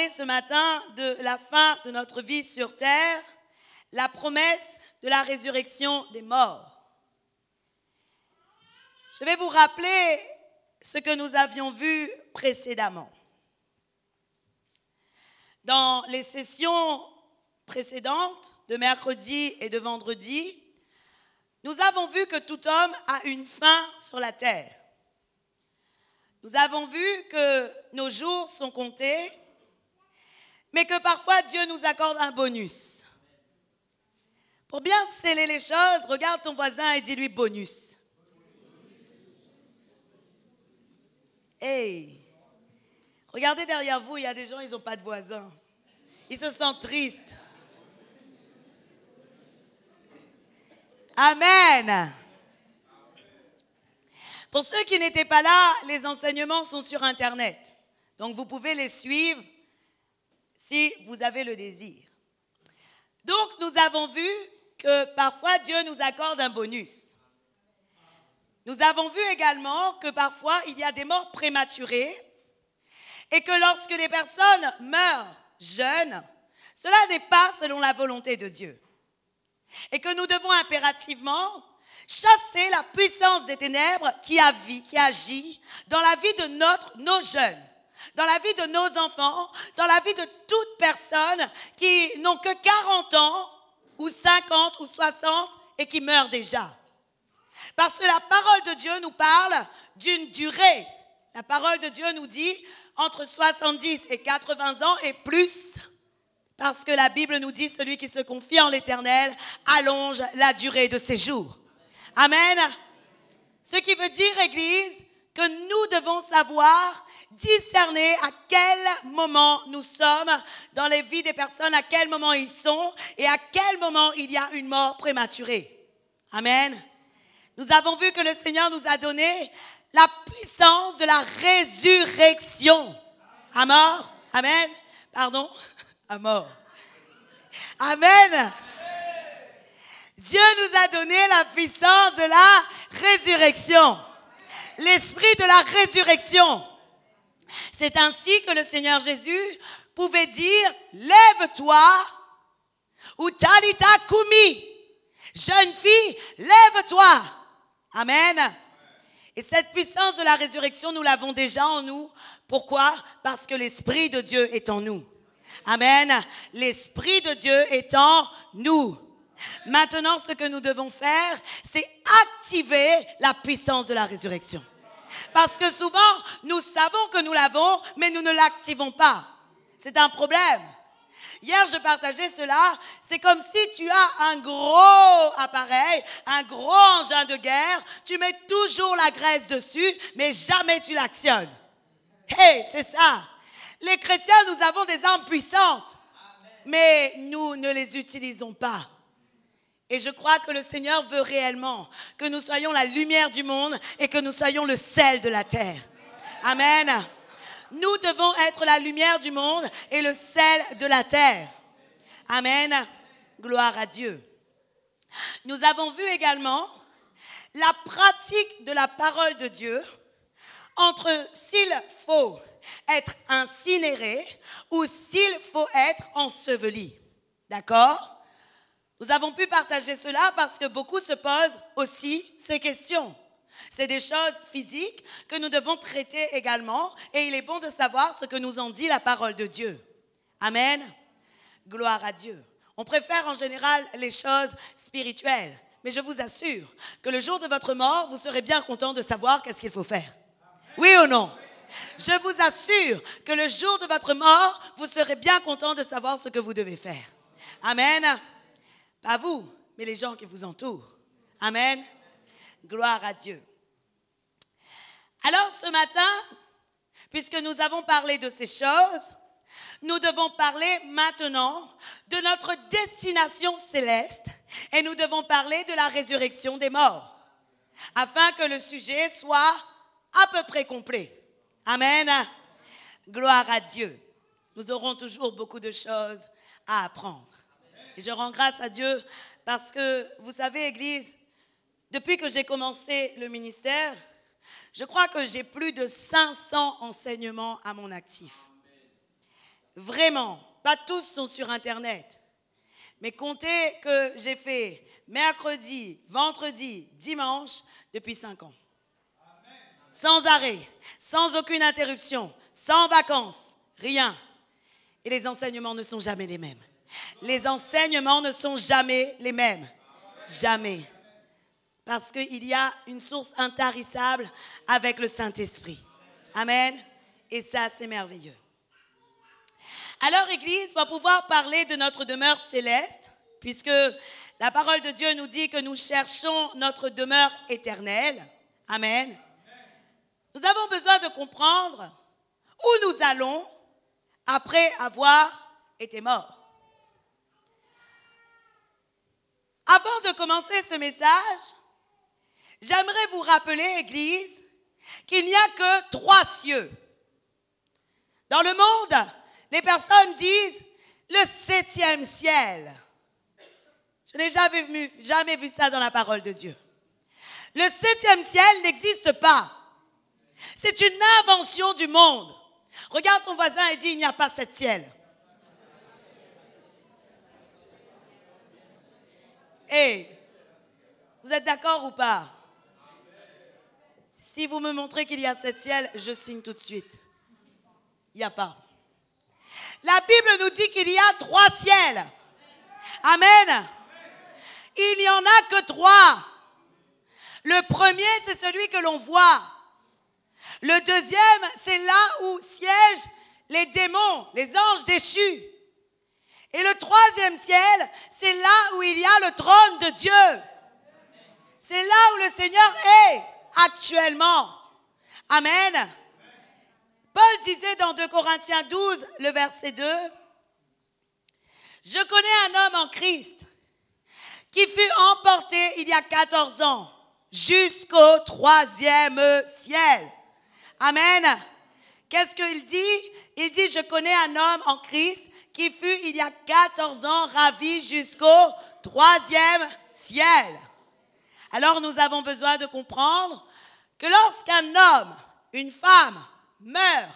parler ce matin de la fin de notre vie sur terre, la promesse de la résurrection des morts. Je vais vous rappeler ce que nous avions vu précédemment. Dans les sessions précédentes, de mercredi et de vendredi, nous avons vu que tout homme a une fin sur la terre. Nous avons vu que nos jours sont comptés, mais que parfois Dieu nous accorde un bonus. Pour bien sceller les choses, regarde ton voisin et dis-lui bonus. Hey! Regardez derrière vous, il y a des gens, ils n'ont pas de voisins. Ils se sentent tristes. Amen. Pour ceux qui n'étaient pas là, les enseignements sont sur Internet. Donc vous pouvez les suivre si vous avez le désir. Donc nous avons vu que parfois Dieu nous accorde un bonus. Nous avons vu également que parfois il y a des morts prématurées et que lorsque les personnes meurent jeunes, cela n'est pas selon la volonté de Dieu. Et que nous devons impérativement chasser la puissance des ténèbres qui agit dans la vie de nos jeunes, dans la vie de nos enfants, dans la vie de toute personne qui n'ont que 40 ans, ou 50, ou 60, et qui meurent déjà. Parce que la parole de Dieu nous parle d'une durée. La parole de Dieu nous dit entre 70 et 80 ans et plus, parce que la Bible nous dit celui qui se confie en l'Éternel allonge la durée de ses jours. Amen. Ce qui veut dire, Église, que nous devons savoir discerner à quel moment nous sommes dans les vies des personnes, à quel moment ils sont et à quel moment il y a une mort prématurée. Amen. Nous avons vu que le Seigneur nous a donné la puissance de la résurrection. À mort. Amen. Pardon. À mort. Amen. Dieu nous a donné la puissance de la résurrection. L'esprit de la résurrection. C'est ainsi que le Seigneur Jésus pouvait dire « Lève-toi » ou « Talita Kumi » « Jeune fille, lève-toi » Amen. Et cette puissance de la résurrection, nous l'avons déjà en nous. Pourquoi? Parce que l'Esprit de Dieu est en nous. Amen. L'Esprit de Dieu est en nous. Maintenant, ce que nous devons faire, c'est activer la puissance de la résurrection. Parce que souvent, nous savons que nous l'avons, mais nous ne l'activons pas. C'est un problème. Hier, je partageais cela. C'est comme si tu as un gros appareil, un gros engin de guerre. Tu mets toujours la graisse dessus, mais jamais tu l'actionnes. Hey, c'est ça. Les chrétiens, nous avons des armes puissantes, mais nous ne les utilisons pas. Et je crois que le Seigneur veut réellement que nous soyons la lumière du monde et que nous soyons le sel de la terre. Amen. Nous devons être la lumière du monde et le sel de la terre. Amen. Gloire à Dieu. Nous avons vu également la pratique de la parole de Dieu entre s'il faut être incinéré ou s'il faut être enseveli. D'accord? Nous avons pu partager cela parce que beaucoup se posent aussi ces questions. C'est des choses physiques que nous devons traiter également et il est bon de savoir ce que nous en dit la parole de Dieu. Amen. Gloire à Dieu. On préfère en général les choses spirituelles, mais je vous assure que le jour de votre mort, vous serez bien content de savoir qu'est-ce qu'il faut faire. Oui ou non? Je vous assure que le jour de votre mort, vous serez bien content de savoir ce que vous devez faire. Amen. Pas vous, mais les gens qui vous entourent. Amen. Gloire à Dieu. Alors ce matin, puisque nous avons parlé de ces choses, nous devons parler maintenant de notre destination céleste et nous devons parler de la résurrection des morts, afin que le sujet soit à peu près complet. Amen. Gloire à Dieu. Nous aurons toujours beaucoup de choses à apprendre. Et je rends grâce à Dieu parce que, vous savez, Église, depuis que j'ai commencé le ministère, je crois que j'ai plus de 500 enseignements à mon actif. vraiment, pas tous sont sur Internet, mais comptez que j'ai fait mercredi, vendredi, dimanche depuis 5 ans. Sans arrêt, sans aucune interruption, sans vacances, rien. Et les enseignements ne sont jamais les mêmes. Les enseignements ne sont jamais les mêmes. Jamais. Parce qu'il y a une source intarissable avec le Saint-Esprit. Amen. Et ça, c'est merveilleux. Alors, Église, on va pouvoir parler de notre demeure céleste, puisque la parole de Dieu nous dit que nous cherchons notre demeure éternelle. Amen. Nous avons besoin de comprendre où nous allons après avoir été morts. Avant de commencer ce message, j'aimerais vous rappeler, Église, qu'il n'y a que 3 cieux. Dans le monde, les personnes disent le 7e ciel. Je n'ai jamais vu ça dans la parole de Dieu. Le 7e ciel n'existe pas. C'est une invention du monde. Regarde ton voisin et dis, il n'y a pas 7 ciels. Hey, vous êtes d'accord ou pas? Si vous me montrez qu'il y a 7 ciels, je signe tout de suite. Il n'y a pas. La Bible nous dit qu'il y a 3 ciels. Amen. Il n'y en a que 3. Le premier, c'est celui que l'on voit. Le deuxième, c'est là où siègent les démons, les anges déchus. Et le 3e ciel, c'est là où il y a le trône de Dieu. C'est là où le Seigneur est actuellement. Amen. Paul disait dans 2 Corinthiens 12, le verset 2, « Je connais un homme en Christ qui fut emporté il y a 14 ans jusqu'au 3e ciel. » Amen. Qu'est-ce qu'il dit? Il dit, je connais un homme en Christ qui fut il y a 14 ans ravi jusqu'au 3e ciel. Alors nous avons besoin de comprendre que lorsqu'un homme, une femme meurt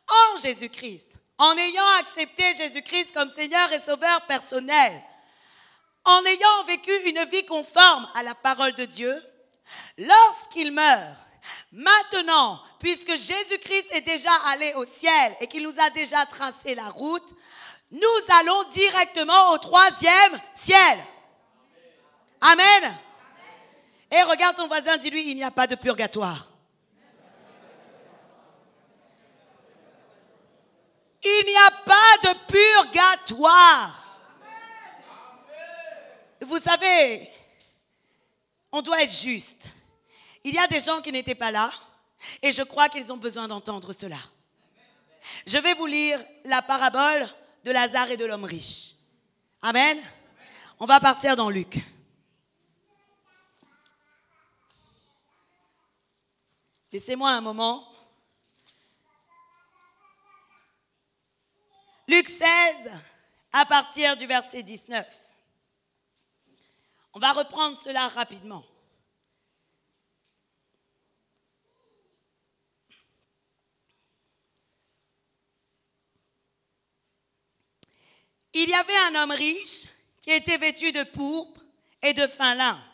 en Jésus-Christ, en ayant accepté Jésus-Christ comme Seigneur et Sauveur personnel, en ayant vécu une vie conforme à la parole de Dieu, lorsqu'il meurt, maintenant, puisque Jésus-Christ est déjà allé au ciel et qu'il nous a déjà tracé la route, nous allons directement au 3e ciel. Amen. Et regarde ton voisin, dis-lui, il n'y a pas de purgatoire. Il n'y a pas de purgatoire. Vous savez, on doit être juste. Il y a des gens qui n'étaient pas là et je crois qu'ils ont besoin d'entendre cela. Je vais vous lire la parabole de Lazare et de l'homme riche. Amen. On va partir dans Luc. Laissez-moi un moment. Luc 16, à partir du verset 19. On va reprendre cela rapidement. Il y avait un homme riche qui était vêtu de pourpre et de fin lin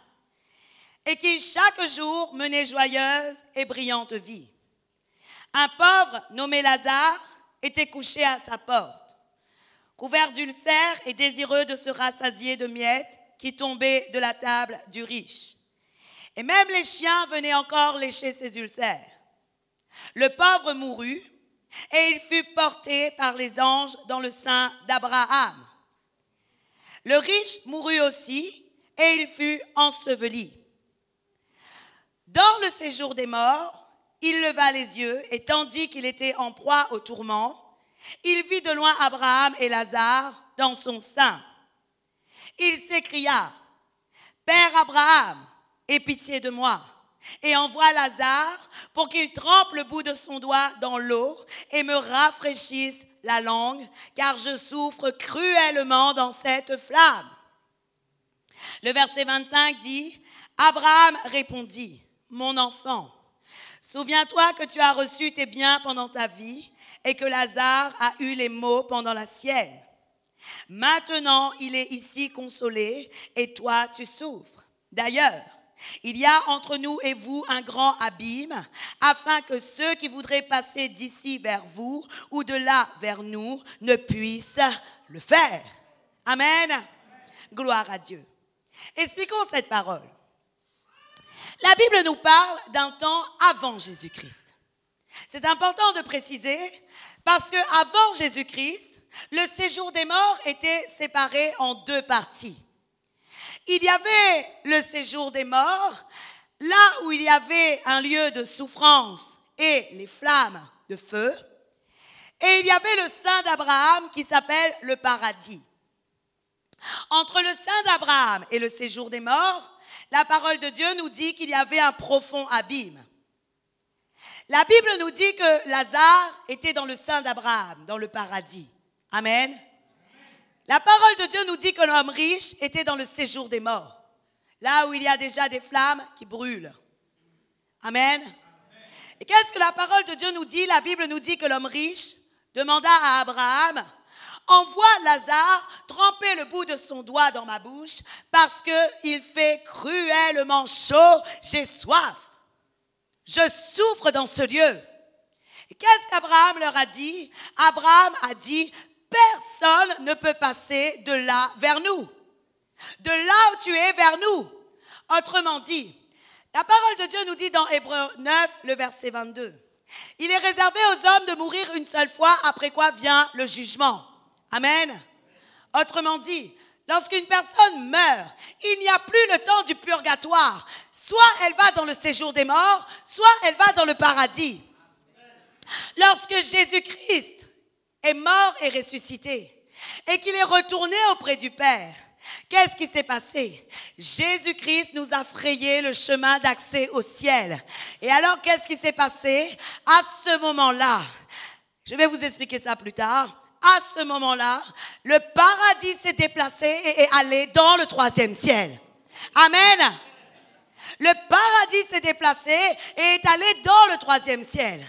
et qui chaque jour menait joyeuse et brillante vie. Un pauvre nommé Lazare était couché à sa porte, couvert d'ulcères et désireux de se rassasier de miettes qui tombaient de la table du riche. Et même les chiens venaient encore lécher ses ulcères. Le pauvre mourut et il fut porté par les anges dans le sein d'Abraham. Le riche mourut aussi et il fut enseveli. Dans le séjour des morts, il leva les yeux et tandis qu'il était en proie au tourment, il vit de loin Abraham et Lazare dans son sein. Il s'écria, « Père Abraham, aie pitié de moi, et envoie Lazare pour qu'il trempe le bout de son doigt dans l'eau et me rafraîchisse la langue, car je souffre cruellement dans cette flamme. » Le verset 25 dit, « Abraham répondit, « Mon enfant, souviens-toi que tu as reçu tes biens pendant ta vie, et que Lazare a eu les maux pendant la sienne. Maintenant, il est ici consolé et toi, tu souffres. D'ailleurs, il y a entre nous et vous un grand abîme, afin que ceux qui voudraient passer d'ici vers vous ou de là vers nous ne puissent le faire. Amen. Gloire à Dieu. Expliquons cette parole. La Bible nous parle d'un temps avant Jésus-Christ. C'est important de préciser parce qu'avant Jésus-Christ, le séjour des morts était séparé en deux parties. Il y avait le séjour des morts, là où il y avait un lieu de souffrance et les flammes de feu. Et il y avait le sein d'Abraham qui s'appelle le paradis. Entre le sein d'Abraham et le séjour des morts, la parole de Dieu nous dit qu'il y avait un profond abîme. La Bible nous dit que Lazare était dans le sein d'Abraham, dans le paradis. Amen. La parole de Dieu nous dit que l'homme riche était dans le séjour des morts, là où il y a déjà des flammes qui brûlent. Amen. Et qu'est-ce que la parole de Dieu nous dit? La Bible nous dit que l'homme riche demanda à Abraham, envoie Lazare tremper le bout de son doigt dans ma bouche parce qu'il fait cruellement chaud, j'ai soif. Je souffre dans ce lieu. Et qu'est-ce qu'Abraham leur a dit? Abraham a dit, personne ne peut passer de là vers nous. De là où tu es vers nous. Autrement dit, la parole de Dieu nous dit dans Hébreux 9, le verset 22. Il est réservé aux hommes de mourir une seule fois, après quoi vient le jugement. Amen. Autrement dit, lorsqu'une personne meurt, il n'y a plus le temps du purgatoire. Soit elle va dans le séjour des morts, soit elle va dans le paradis. Lorsque Jésus-Christ est mort et ressuscité et qu'il est retourné auprès du Père, qu'est-ce qui s'est passé? Jésus-Christ nous a frayé le chemin d'accès au ciel. Et alors, qu'est-ce qui s'est passé? À ce moment-là, je vais vous expliquer ça plus tard. À ce moment-là, le paradis s'est déplacé et est allé dans le 3e ciel. Amen. Le paradis s'est déplacé et est allé dans le 3e ciel.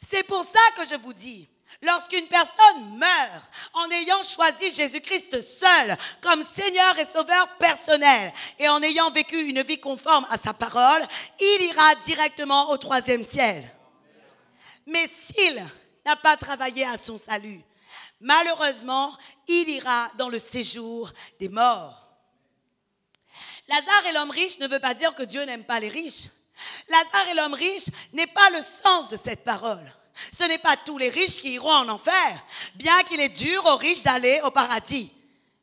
C'est pour ça que je vous dis, lorsqu'une personne meurt en ayant choisi Jésus-Christ seul comme Seigneur et Sauveur personnel et en ayant vécu une vie conforme à sa parole, il ira directement au 3e ciel. Mais s'il n'a pas travaillé à son salut, malheureusement, il ira dans le séjour des morts. Lazare et l'homme riche ne veut pas dire que Dieu n'aime pas les riches. Lazare et l'homme riche n'est pas le sens de cette parole. Ce n'est pas tous les riches qui iront en enfer, bien qu'il est dur aux riches d'aller au paradis.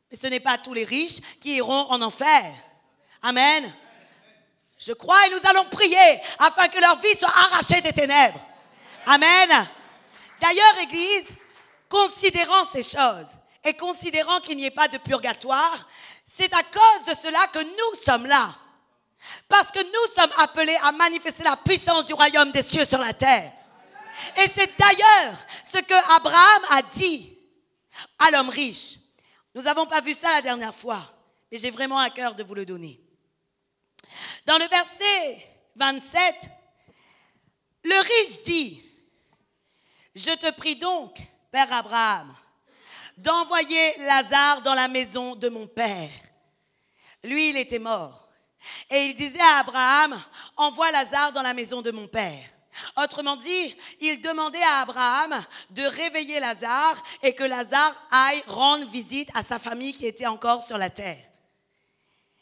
Mais ce n'est pas tous les riches qui iront en enfer. Amen. Je crois et nous allons prier afin que leur vie soit arrachée des ténèbres. Amen. D'ailleurs, Église, considérant ces choses et considérant qu'il n'y ait pas de purgatoire, c'est à cause de cela que nous sommes là. Parce que nous sommes appelés à manifester la puissance du royaume des cieux sur la terre. Et c'est d'ailleurs ce que Abraham a dit à l'homme riche. Nous n'avons pas vu ça la dernière fois, mais j'ai vraiment à cœur de vous le donner. Dans le verset 27, le riche dit, « Je te prie donc, Père Abraham, d'envoyer Lazare dans la maison de mon père. » Lui, il était mort. Et il disait à Abraham, « Envoie Lazare dans la maison de mon père. » Autrement dit, il demandait à Abraham de réveiller Lazare et que Lazare aille rendre visite à sa famille qui était encore sur la terre.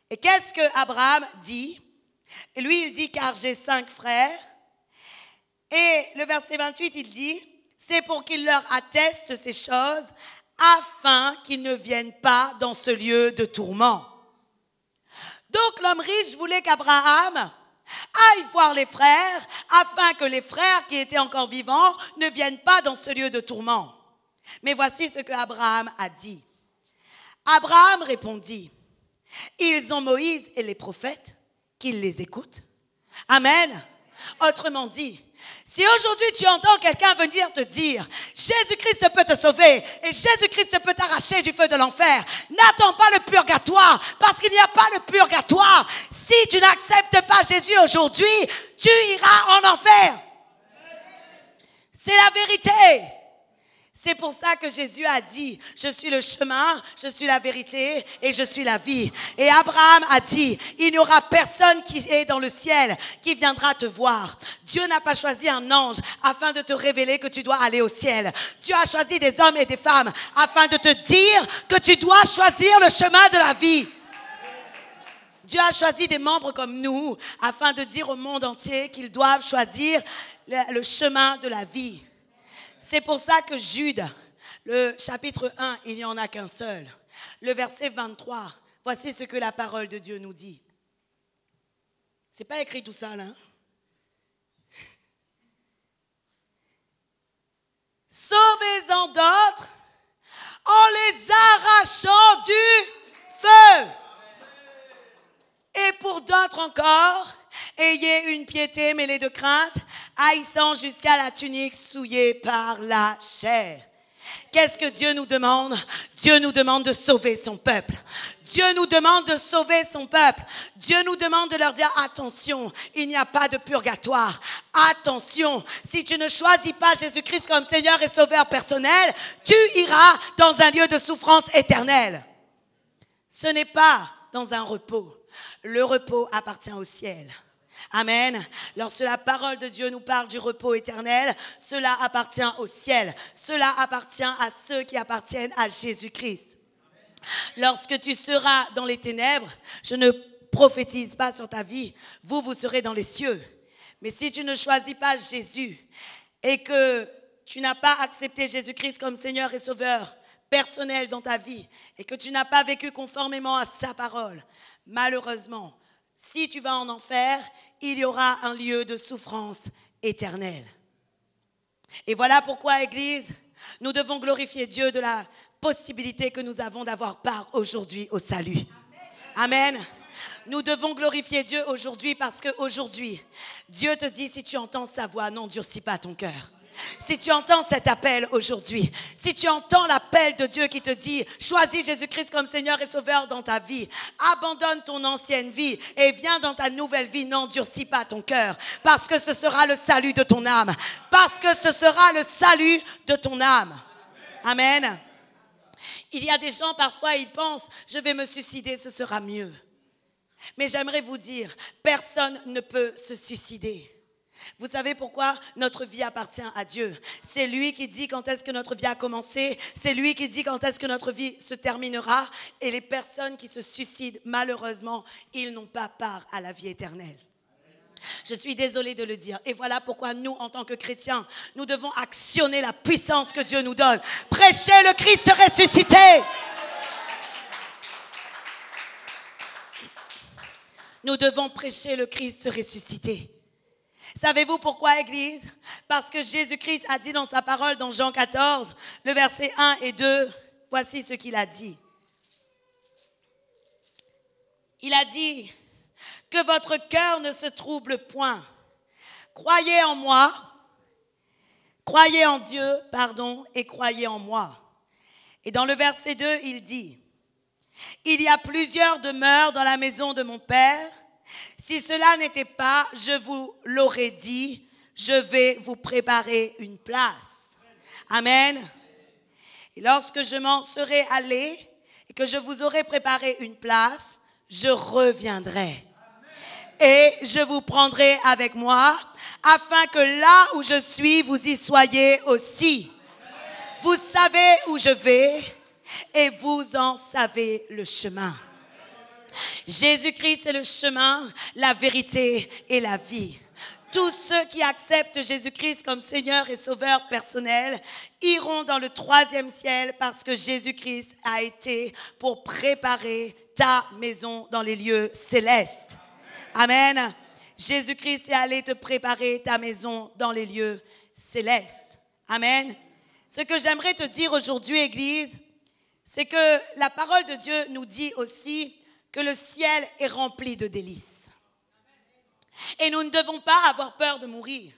Et qu'est-ce que Abraham dit? Lui, il dit, car j'ai 5 frères. Et le verset 28, il dit, c'est pour qu'il leur atteste ces choses afin qu'ils ne viennent pas dans ce lieu de tourment. Donc l'homme riche voulait qu'Abraham aille voir les frères afin que les frères qui étaient encore vivants ne viennent pas dans ce lieu de tourment. Mais voici ce que Abraham a dit. Abraham répondit, ils ont Moïse et les prophètes, qu'ils les écoutent. Amen. Autrement dit, si aujourd'hui tu entends quelqu'un venir te dire Jésus-Christ peut te sauver et Jésus-Christ peut t'arracher du feu de l'enfer, n'attends pas le purgatoire parce qu'il n'y a pas le purgatoire. Si tu n'acceptes pas Jésus aujourd'hui, tu iras en enfer. C'est la vérité. C'est pour ça que Jésus a dit, je suis le chemin, je suis la vérité et je suis la vie. Et Abraham a dit, il n'y aura personne qui est dans le ciel qui viendra te voir. Dieu n'a pas choisi un ange afin de te révéler que tu dois aller au ciel. Dieu a choisi des hommes et des femmes afin de te dire que tu dois choisir le chemin de la vie. Dieu a choisi des membres comme nous afin de dire au monde entier qu'ils doivent choisir le chemin de la vie. C'est pour ça que Jude, le chapitre 1, il n'y en a qu'un seul. Le verset 23, voici ce que la parole de Dieu nous dit. C'est pas écrit tout ça là. Sauvez-en d'autres en les arrachant du feu. Et pour d'autres encore, ayez une piété mêlée de crainte, haïssant jusqu'à la tunique souillée par la chair. Qu'est-ce que Dieu nous demande? Dieu nous demande de sauver son peuple. Dieu nous demande de sauver son peuple. Dieu nous demande de leur dire, attention, il n'y a pas de purgatoire. Attention, si tu ne choisis pas Jésus-Christ comme Seigneur et Sauveur personnel, tu iras dans un lieu de souffrance éternelle. Ce n'est pas dans un repos. Le repos appartient au ciel. Amen. Lorsque la parole de Dieu nous parle du repos éternel, cela appartient au ciel. Cela appartient à ceux qui appartiennent à Jésus-Christ. Lorsque tu seras dans les ténèbres, je ne prophétise pas sur ta vie, vous serez dans les cieux. Mais si tu ne choisis pas Jésus et que tu n'as pas accepté Jésus-Christ comme Seigneur et Sauveur personnel dans ta vie et que tu n'as pas vécu conformément à sa parole, malheureusement, si tu vas en enfer, il y aura un lieu de souffrance éternelle. Et voilà pourquoi, Église, nous devons glorifier Dieu de la possibilité que nous avons d'avoir part aujourd'hui au salut. Amen. Nous devons glorifier Dieu aujourd'hui parce qu'aujourd'hui, Dieu te dit, si tu entends sa voix, n'endurcis pas ton cœur. Si tu entends cet appel aujourd'hui, si tu entends l'appel de Dieu qui te dit « Choisis Jésus-Christ comme Seigneur et Sauveur dans ta vie, abandonne ton ancienne vie et viens dans ta nouvelle vie, n'endurcis pas ton cœur parce que ce sera le salut de ton âme. Parce que ce sera le salut de ton âme. » Amen. Il y a des gens, parfois, ils pensent « Je vais me suicider, ce sera mieux. » Mais j'aimerais vous dire, personne ne peut se suicider. Vous savez pourquoi? Notre vie appartient à Dieu. C'est lui qui dit quand est-ce que notre vie a commencé. C'est lui qui dit quand est-ce que notre vie se terminera. Et les personnes qui se suicident, malheureusement, ils n'ont pas part à la vie éternelle. Je suis désolée de le dire. Et voilà pourquoi nous, en tant que chrétiens, nous devons actionner la puissance que Dieu nous donne. Prêcher le Christ ressuscité. Nous devons prêcher le Christ ressuscité. Savez-vous pourquoi, Église? Parce que Jésus-Christ a dit dans sa parole, dans Jean 14, le verset 1 et 2, voici ce qu'il a dit. Il a dit que votre cœur ne se trouble point. Croyez en moi, croyez en Dieu, et croyez en moi. Et dans le verset 2, il dit, il y a plusieurs demeures dans la maison de mon Père. Si cela n'était pas, je vous l'aurais dit, je vais vous préparer une place. Amen. Et lorsque je m'en serai allé et que je vous aurai préparé une place, je reviendrai. Et je vous prendrai avec moi, afin que là où je suis, vous y soyez aussi. Vous savez où je vais et vous en savez le chemin. Jésus-Christ est le chemin, la vérité et la vie. Tous ceux qui acceptent Jésus-Christ comme Seigneur et Sauveur personnel iront dans le 3e ciel parce que Jésus-Christ a été pour préparer ta maison dans les lieux célestes. Amen. Jésus-Christ est allé te préparer ta maison dans les lieux célestes. Amen. Ce que j'aimerais te dire aujourd'hui, Église, c'est que la parole de Dieu nous dit aussi que le ciel est rempli de délices. Et nous ne devons pas avoir peur de mourir.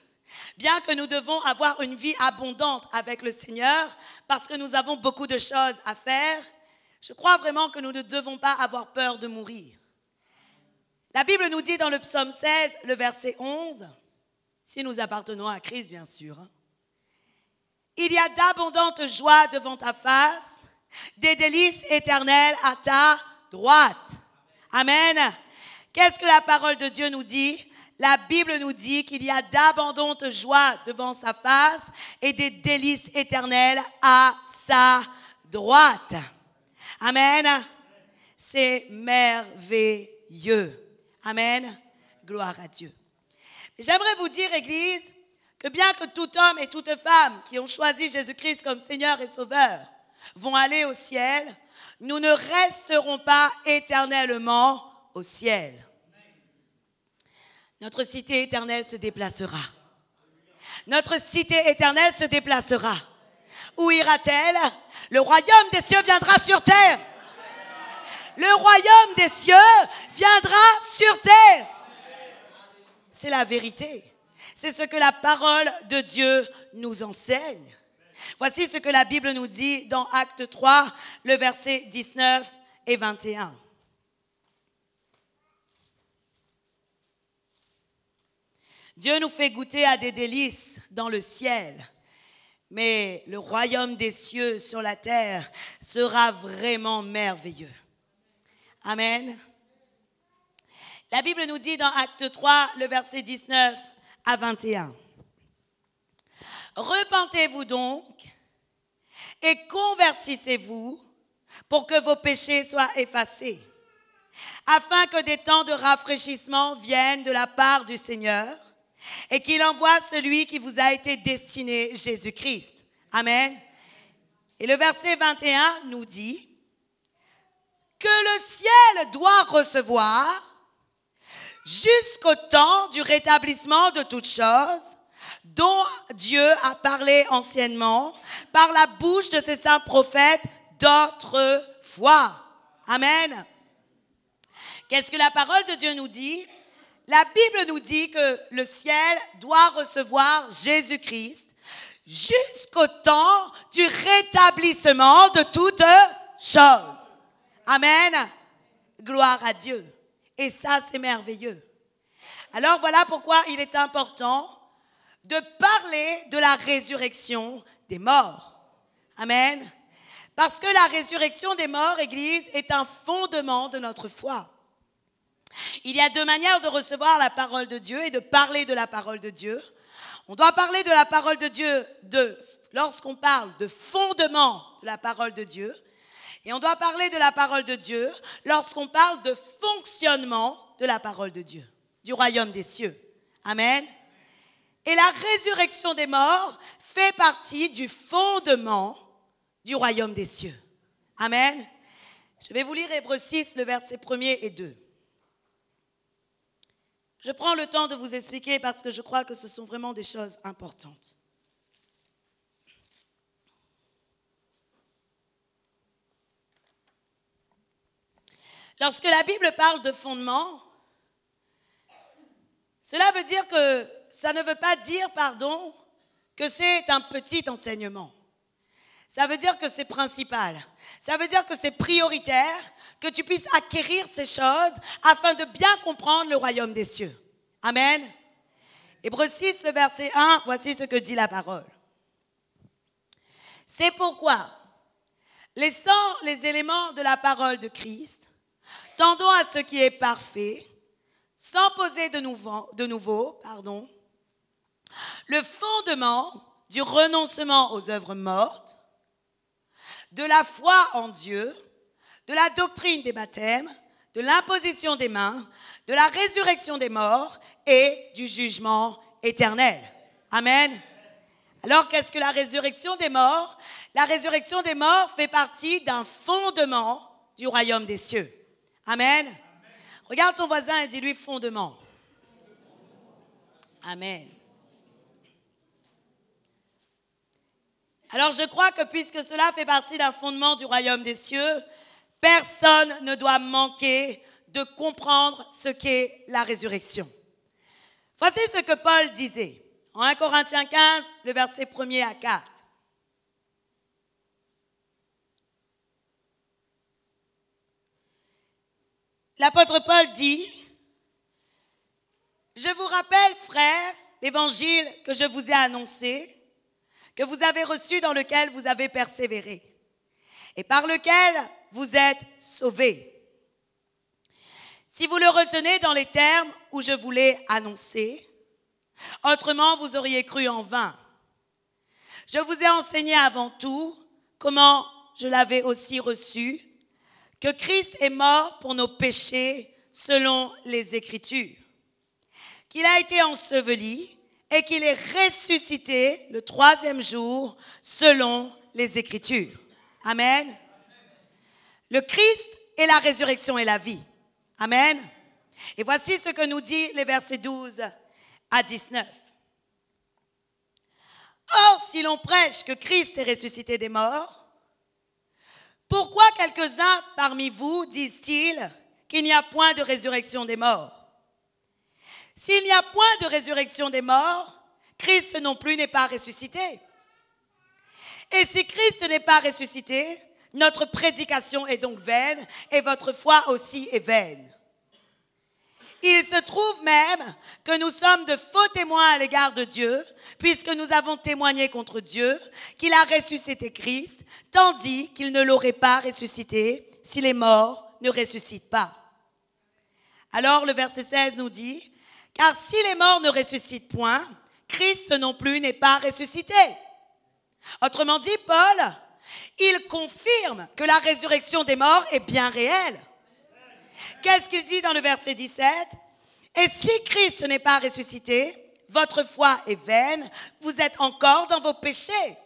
Bien que nous devons avoir une vie abondante avec le Seigneur, parce que nous avons beaucoup de choses à faire, je crois vraiment que nous ne devons pas avoir peur de mourir. La Bible nous dit dans le psaume 16, le verset 11, si nous appartenons à Christ, bien sûr. il y a d'abondantes joies devant ta face, des délices éternelles à ta droite. Amen. Qu'est-ce que la parole de Dieu nous dit? La Bible nous dit qu'il y a d'abondantes joies devant sa face et des délices éternelles à sa droite. Amen. C'est merveilleux. Amen. Gloire à Dieu. J'aimerais vous dire, Église, que bien que tout homme et toute femme qui ont choisi Jésus-Christ comme Seigneur et Sauveur vont aller au ciel, nous ne resterons pas éternellement au ciel. Notre cité éternelle se déplacera. Notre cité éternelle se déplacera. Où ira-t-elle? Le royaume des cieux viendra sur terre. Le royaume des cieux viendra sur terre. C'est la vérité. C'est ce que la parole de Dieu nous enseigne. Voici ce que la Bible nous dit dans Acte 3, le verset 19 et 21. Dieu nous fait goûter à des délices dans le ciel, mais le royaume des cieux sur la terre sera vraiment merveilleux. Amen. La Bible nous dit dans Acte 3, le verset 19 à 21. Repentez-vous donc et convertissez-vous pour que vos péchés soient effacés, afin que des temps de rafraîchissement viennent de la part du Seigneur et qu'il envoie celui qui vous a été destiné, Jésus-Christ. Amen. Et le verset 21 nous dit que le ciel doit recevoir jusqu'au temps du rétablissement de toutes choses dont Dieu a parlé anciennement par la bouche de ses saints prophètes d'autrefois. Amen. Qu'est-ce que la parole de Dieu nous dit? La Bible nous dit que le ciel doit recevoir Jésus-Christ jusqu'au temps du rétablissement de toutes choses. Amen. Gloire à Dieu. Et ça, c'est merveilleux. Alors voilà pourquoi il est important de parler de la résurrection des morts. Amen. Parce que la résurrection des morts, Église, est un fondement de notre foi. Il y a deux manières de recevoir la parole de Dieu et de parler de la parole de Dieu. On doit parler de la parole de Dieu lorsqu'on parle de fondement de la parole de Dieu. Et on doit parler de la parole de Dieu lorsqu'on parle de fonctionnement de la parole de Dieu, du royaume des cieux. Amen. Et la résurrection des morts fait partie du fondement du royaume des cieux. Amen. Je vais vous lire Hébreux 6, le verset 1er et 2. Je prends le temps de vous expliquer parce que je crois que ce sont vraiment des choses importantes. Lorsque la Bible parle de fondement, cela veut dire que ça ne veut pas dire, que c'est un petit enseignement. Ça veut dire que c'est principal. Ça veut dire que c'est prioritaire, que tu puisses acquérir ces choses afin de bien comprendre le royaume des cieux. Amen. Hébreux 6, le verset 1, voici ce que dit la parole. C'est pourquoi, laissant les éléments de la parole de Christ, tendons à ce qui est parfait, sans poser de nouveau, le fondement du renoncement aux œuvres mortes, de la foi en Dieu, de la doctrine des baptêmes, de l'imposition des mains, de la résurrection des morts et du jugement éternel. Amen. Alors, qu'est-ce que la résurrection des morts? La résurrection des morts fait partie d'un fondement du royaume des cieux. Amen. Regarde ton voisin et dis-lui fondement. Amen. Alors, je crois que puisque cela fait partie d'un fondement du royaume des cieux, personne ne doit manquer de comprendre ce qu'est la résurrection. Voici ce que Paul disait en 1 Corinthiens 15, le verset 1er à 4. L'apôtre Paul dit, « Je vous rappelle, frères, l'évangile que je vous ai annoncé, que vous avez reçu, dans lequel vous avez persévéré, et par lequel vous êtes sauvés. Si vous le retenez dans les termes où je vous l'ai annoncé, autrement vous auriez cru en vain. Je vous ai enseigné avant tout, comment je l'avais aussi reçu, que Christ est mort pour nos péchés selon les Écritures, qu'il a été enseveli et qu'il est ressuscité le 3e jour selon les Écritures. Amen. Le Christ est la résurrection et la vie. Amen. Et voici ce que nous dit les versets 12 à 19. Or, si l'on prêche que Christ est ressuscité des morts, pourquoi quelques-uns parmi vous disent-ils qu'il n'y a point de résurrection des morts? S'il n'y a point de résurrection des morts, Christ non plus n'est pas ressuscité. Et si Christ n'est pas ressuscité, notre prédication est donc vaine et votre foi aussi est vaine. Il se trouve même que nous sommes de faux témoins à l'égard de Dieu, puisque nous avons témoigné contre Dieu qu'il a ressuscité Christ, tandis qu'il ne l'aurait pas ressuscité si les morts ne ressuscitent pas. Alors le verset 16 nous dit, « Car si les morts ne ressuscitent point, Christ non plus n'est pas ressuscité. » Autrement dit, Paul, il confirme que la résurrection des morts est bien réelle. Qu'est-ce qu'il dit dans le verset 17? « Et si Christ n'est pas ressuscité, votre foi est vaine, vous êtes encore dans vos péchés. »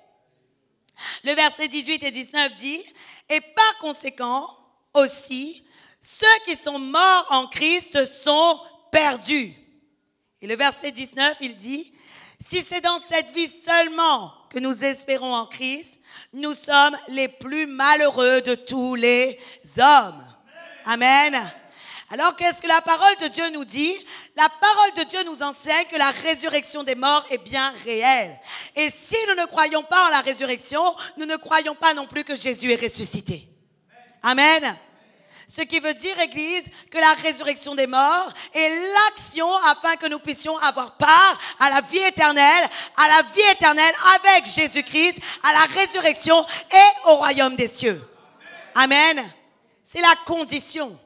Le verset 18 et 19 dit, « Et par conséquent, aussi, ceux qui sont morts en Christ sont perdus. » Et le verset 19, il dit, « Si c'est dans cette vie seulement que nous espérons en Christ, nous sommes les plus malheureux de tous les hommes. » Amen. Alors, qu'est-ce que la parole de Dieu nous dit? La parole de Dieu nous enseigne que la résurrection des morts est bien réelle. Et si nous ne croyons pas en la résurrection, nous ne croyons pas non plus que Jésus est ressuscité. Amen. Ce qui veut dire, Église, que la résurrection des morts est l'action afin que nous puissions avoir part à la vie éternelle avec Jésus-Christ, à la résurrection et au royaume des cieux. Amen. C'est la condition.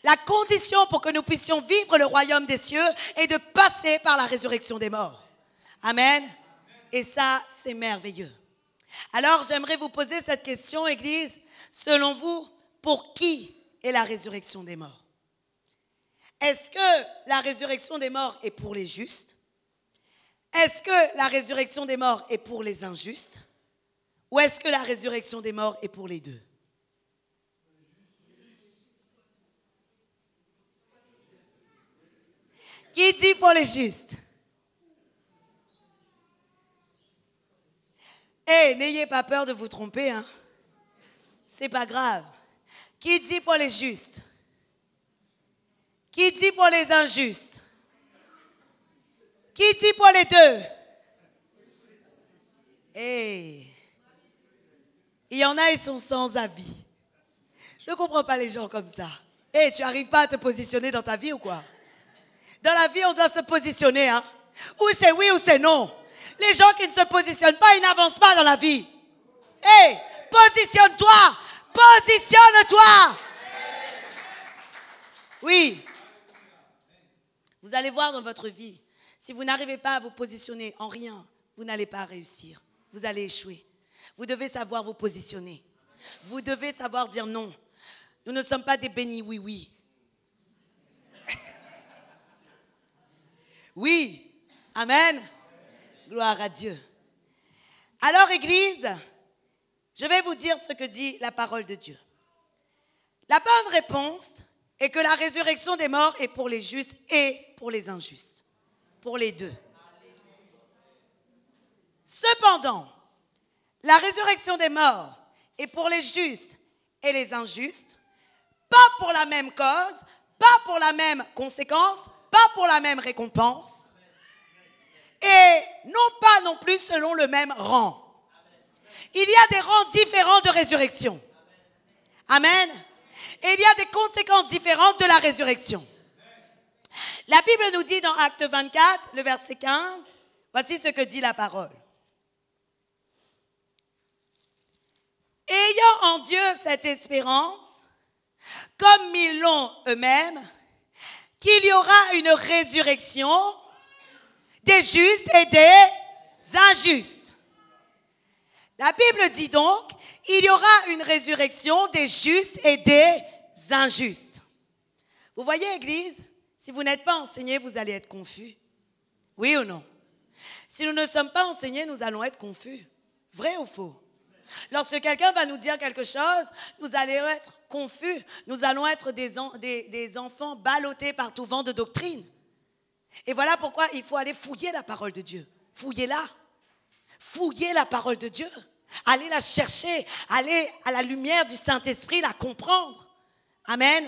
La condition pour que nous puissions vivre le royaume des cieux est de passer par la résurrection des morts. Amen. Et ça, c'est merveilleux. Alors, j'aimerais vous poser cette question, Église. Selon vous, pour qui est la résurrection des morts? Est-ce que la résurrection des morts est pour les justes? Est-ce que la résurrection des morts est pour les injustes? Ou est-ce que la résurrection des morts est pour les deux? Qui dit pour les justes? N'ayez pas peur de vous tromper, hein. C'est pas grave. Qui dit pour les justes? Qui dit pour les injustes? Qui dit pour les deux? Il y en a, ils sont sans avis. Je ne comprends pas les gens comme ça. Tu n'arrives pas à te positionner dans ta vie ou quoi? Dans la vie, on doit se positionner, hein. Ou c'est oui ou c'est non. Les gens qui ne se positionnent pas, ils n'avancent pas dans la vie. Positionne-toi. Positionne-toi. Oui. Vous allez voir dans votre vie, si vous n'arrivez pas à vous positionner en rien, vous n'allez pas réussir. Vous allez échouer. Vous devez savoir vous positionner. Vous devez savoir dire non. Nous ne sommes pas des bénis oui-oui. Oui. Amen. Gloire à Dieu. Alors, Église, je vais vous dire ce que dit la parole de Dieu. La bonne réponse est que la résurrection des morts est pour les justes et pour les injustes. Pour les deux. Cependant, la résurrection des morts est pour les justes et les injustes, pas pour la même cause, pas pour la même conséquence, pas pour la même récompense, et non pas non plus selon le même rang. Il y a des rangs différents de résurrection. Amen. Et il y a des conséquences différentes de la résurrection. La Bible nous dit dans Actes 24, le verset 15, voici ce que dit la parole. ayant en Dieu cette espérance, comme ils l'ont eux-mêmes, qu'il y aura une résurrection des justes et des injustes. La Bible dit donc, il y aura une résurrection des justes et des injustes. Vous voyez, Église, si vous n'êtes pas enseigné, vous allez être confus. Oui ou non? Si nous ne sommes pas enseignés, nous allons être confus. Vrai ou faux? Lorsque quelqu'un va nous dire quelque chose, nous allons être confus. Nous allons être des enfants ballottés par tout vent de doctrine. Et voilà pourquoi il faut aller fouiller la parole de Dieu. Fouillez-la. Fouillez la parole de Dieu. Allez la chercher. Allez à la lumière du Saint-Esprit la comprendre. Amen.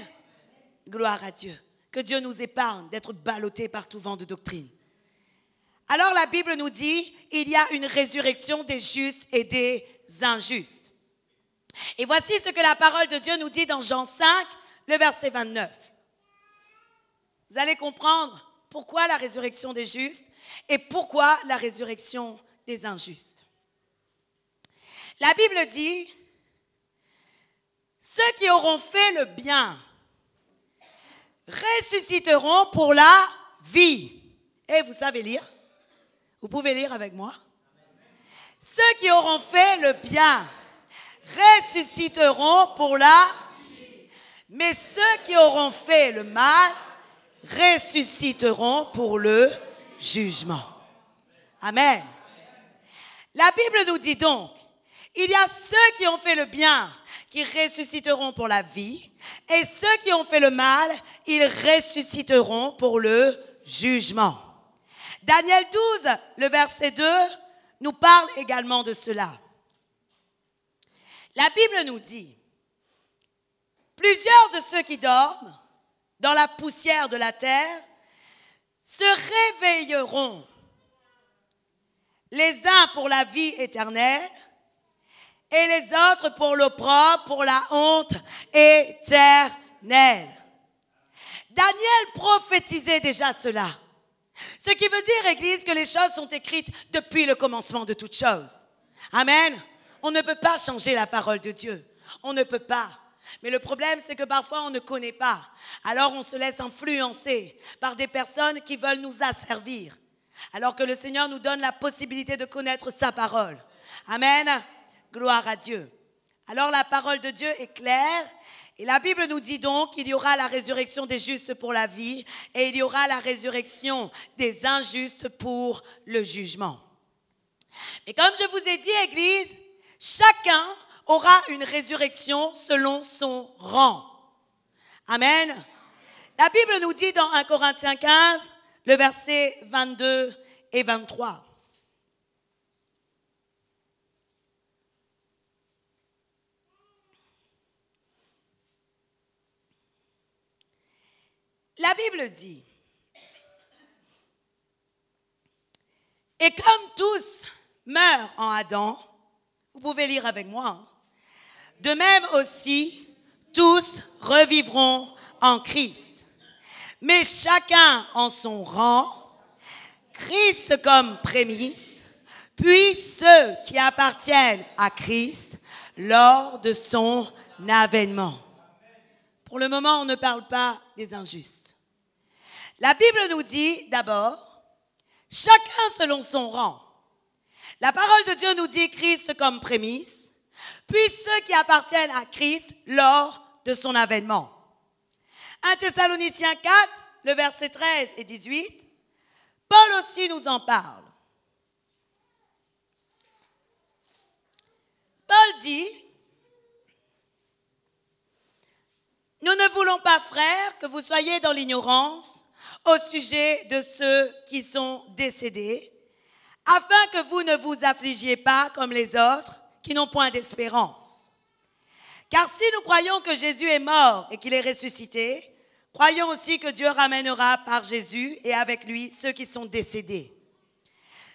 Gloire à Dieu. Que Dieu nous épargne d'être ballottés par tout vent de doctrine. Alors la Bible nous dit, il y a une résurrection des justes et des injustes. Et voici ce que la parole de Dieu nous dit dans Jean 5, le verset 29. Vous allez comprendre pourquoi la résurrection des justes et pourquoi la résurrection des injustes. La Bible dit, ceux qui auront fait le bien ressusciteront pour la vie. Et vous savez lire? Vous pouvez lire avec moi? Ceux qui auront fait le bien ressusciteront pour la vie. Mais ceux qui auront fait le mal ressusciteront pour le jugement. Amen. La Bible nous dit donc, il y a ceux qui ont fait le bien qui ressusciteront pour la vie, et ceux qui ont fait le mal, ils ressusciteront pour le jugement. Daniel 12, le verset 2, nous parle également de cela. La Bible nous dit, plusieurs de ceux qui dorment dans la poussière de la terre se réveilleront, les uns pour la vie éternelle et les autres pour l'opprobre, pour la honte éternelle. Daniel prophétisait déjà cela. Ce qui veut dire, Église, que les choses sont écrites depuis le commencement de toutes choses. Amen. On ne peut pas changer la parole de Dieu. On ne peut pas. Mais le problème, c'est que parfois, on ne connaît pas. Alors, on se laisse influencer par des personnes qui veulent nous asservir. Alors que le Seigneur nous donne la possibilité de connaître sa parole. Amen. Gloire à Dieu. Alors, la parole de Dieu est claire. Et la Bible nous dit donc qu'il y aura la résurrection des justes pour la vie et il y aura la résurrection des injustes pour le jugement. Mais comme je vous ai dit, Église, chacun aura une résurrection selon son rang. Amen. La Bible nous dit dans 1 Corinthiens 15, le verset 22 et 23. La Bible dit, et comme tous meurent en Adam, vous pouvez lire avec moi, de même aussi, tous revivront en Christ. Mais chacun en son rang, Christ comme prémisse, puis ceux qui appartiennent à Christ lors de son avènement. Pour le moment, on ne parle pas des injustes. La Bible nous dit d'abord, chacun selon son rang. La parole de Dieu nous dit Christ comme prémisse, puis ceux qui appartiennent à Christ lors de son avènement. 1 Thessaloniciens 4, le verset 13 et 18, Paul aussi nous en parle. Paul dit, nous ne voulons pas, frères, que vous soyez dans l'ignorance au sujet de ceux qui sont décédés, afin que vous ne vous affligiez pas comme les autres qui n'ont point d'espérance. Car si nous croyons que Jésus est mort et qu'il est ressuscité, croyons aussi que Dieu ramènera par Jésus et avec lui ceux qui sont décédés.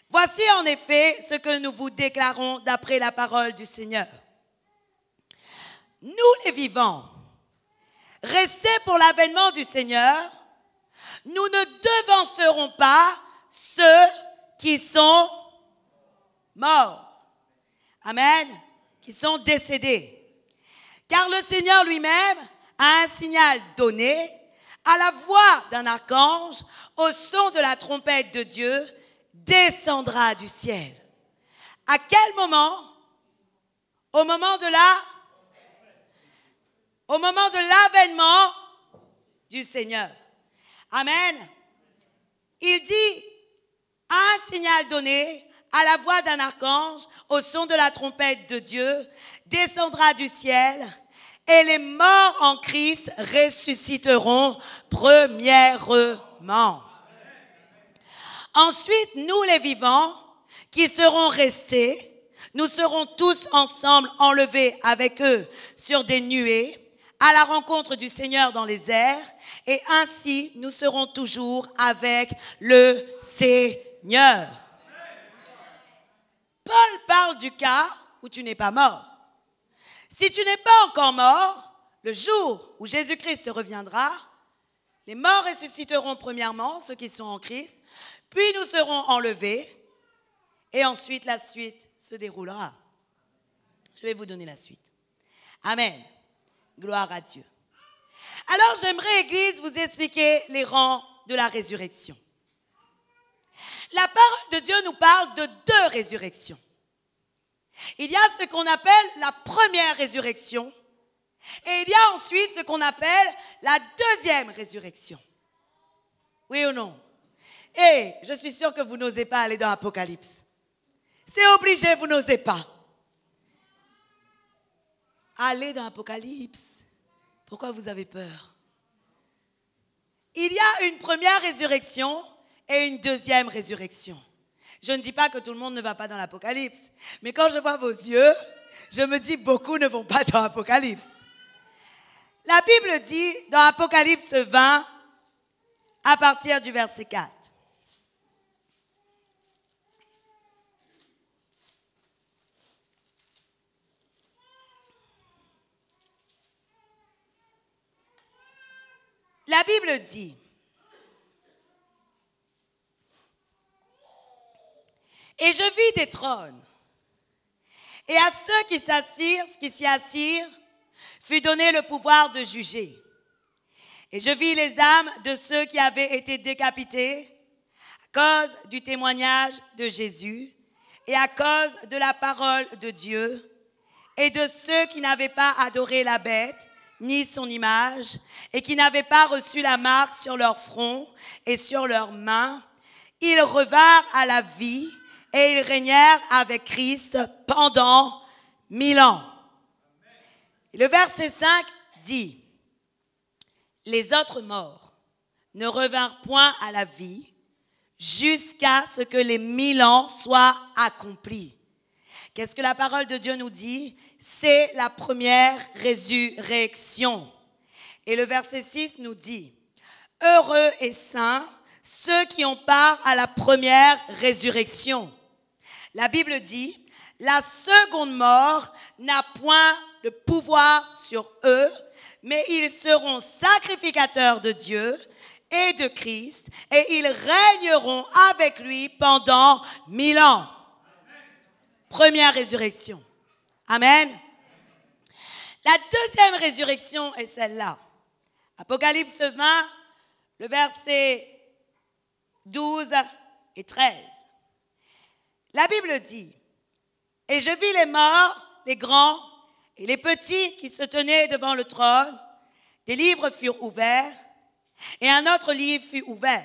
Voici en effet ce que nous vous déclarons d'après la parole du Seigneur. Nous les vivants, restés pour l'avènement du Seigneur, nous ne devancerons pas ceux qui sont morts. Amen. qui sont décédés. Car le Seigneur lui-même a un signal donné à la voix d'un archange, au son de la trompette de Dieu, descendra du ciel. À quel moment? Au moment de l'avènement du Seigneur. Amen. Il dit, un signal donné à la voix d'un archange, au son de la trompette de Dieu, descendra du ciel, et les morts en Christ ressusciteront premièrement. Ensuite, nous les vivants, qui seront restés, nous serons tous ensemble enlevés avec eux sur des nuées, à la rencontre du Seigneur dans les airs, et ainsi nous serons toujours avec le Seigneur. Paul parle du cas où tu n'es pas mort. Si tu n'es pas encore mort, le jour où Jésus-Christ reviendra, les morts ressusciteront premièrement, ceux qui sont en Christ, puis nous serons enlevés, et ensuite la suite se déroulera. Je vais vous donner la suite. Amen. Gloire à Dieu. Alors j'aimerais, Église, vous expliquer les rangs de la résurrection. La parole de Dieu nous parle de deux résurrections. Il y a ce qu'on appelle la première résurrection et il y a ensuite ce qu'on appelle la deuxième résurrection. Oui ou non? Et je suis sûre que vous n'osez pas aller dans l'Apocalypse. C'est obligé, vous n'osez pas. Allez dans l'Apocalypse. Pourquoi vous avez peur? Il y a une première résurrection et une deuxième résurrection. Je ne dis pas que tout le monde ne va pas dans l'Apocalypse, mais quand je vois vos yeux, je me dis beaucoup ne vont pas dans l'Apocalypse. La Bible dit dans Apocalypse 20, à partir du verset 4. La Bible dit, et je vis des trônes, et à ceux qui s'y assirent, fut donné le pouvoir de juger. Et je vis les âmes de ceux qui avaient été décapités à cause du témoignage de Jésus et à cause de la parole de Dieu, et de ceux qui n'avaient pas adoré la bête, ni son image, et qui n'avaient pas reçu la marque sur leur front et sur leurs mains. Ils revinrent à la vie et ils régnèrent avec Christ pendant 1000 ans. Et le verset 5 dit, les autres morts ne revinrent point à la vie jusqu'à ce que les 1000 ans soient accomplis. Qu'est-ce que la parole de Dieu nous dit? C'est la première résurrection. Et le verset 6 nous dit, heureux et saints ceux qui ont part à la première résurrection. La Bible dit, la seconde mort n'a point de pouvoir sur eux, mais ils seront sacrificateurs de Dieu et de Christ, et ils régneront avec lui pendant 1000 ans. Première résurrection. Amen. La deuxième résurrection est celle-là. Apocalypse 20, le verset 12 et 13. La Bible dit, « Et je vis les morts, les grands et les petits qui se tenaient devant le trône. Des livres furent ouverts, et un autre livre fut ouvert.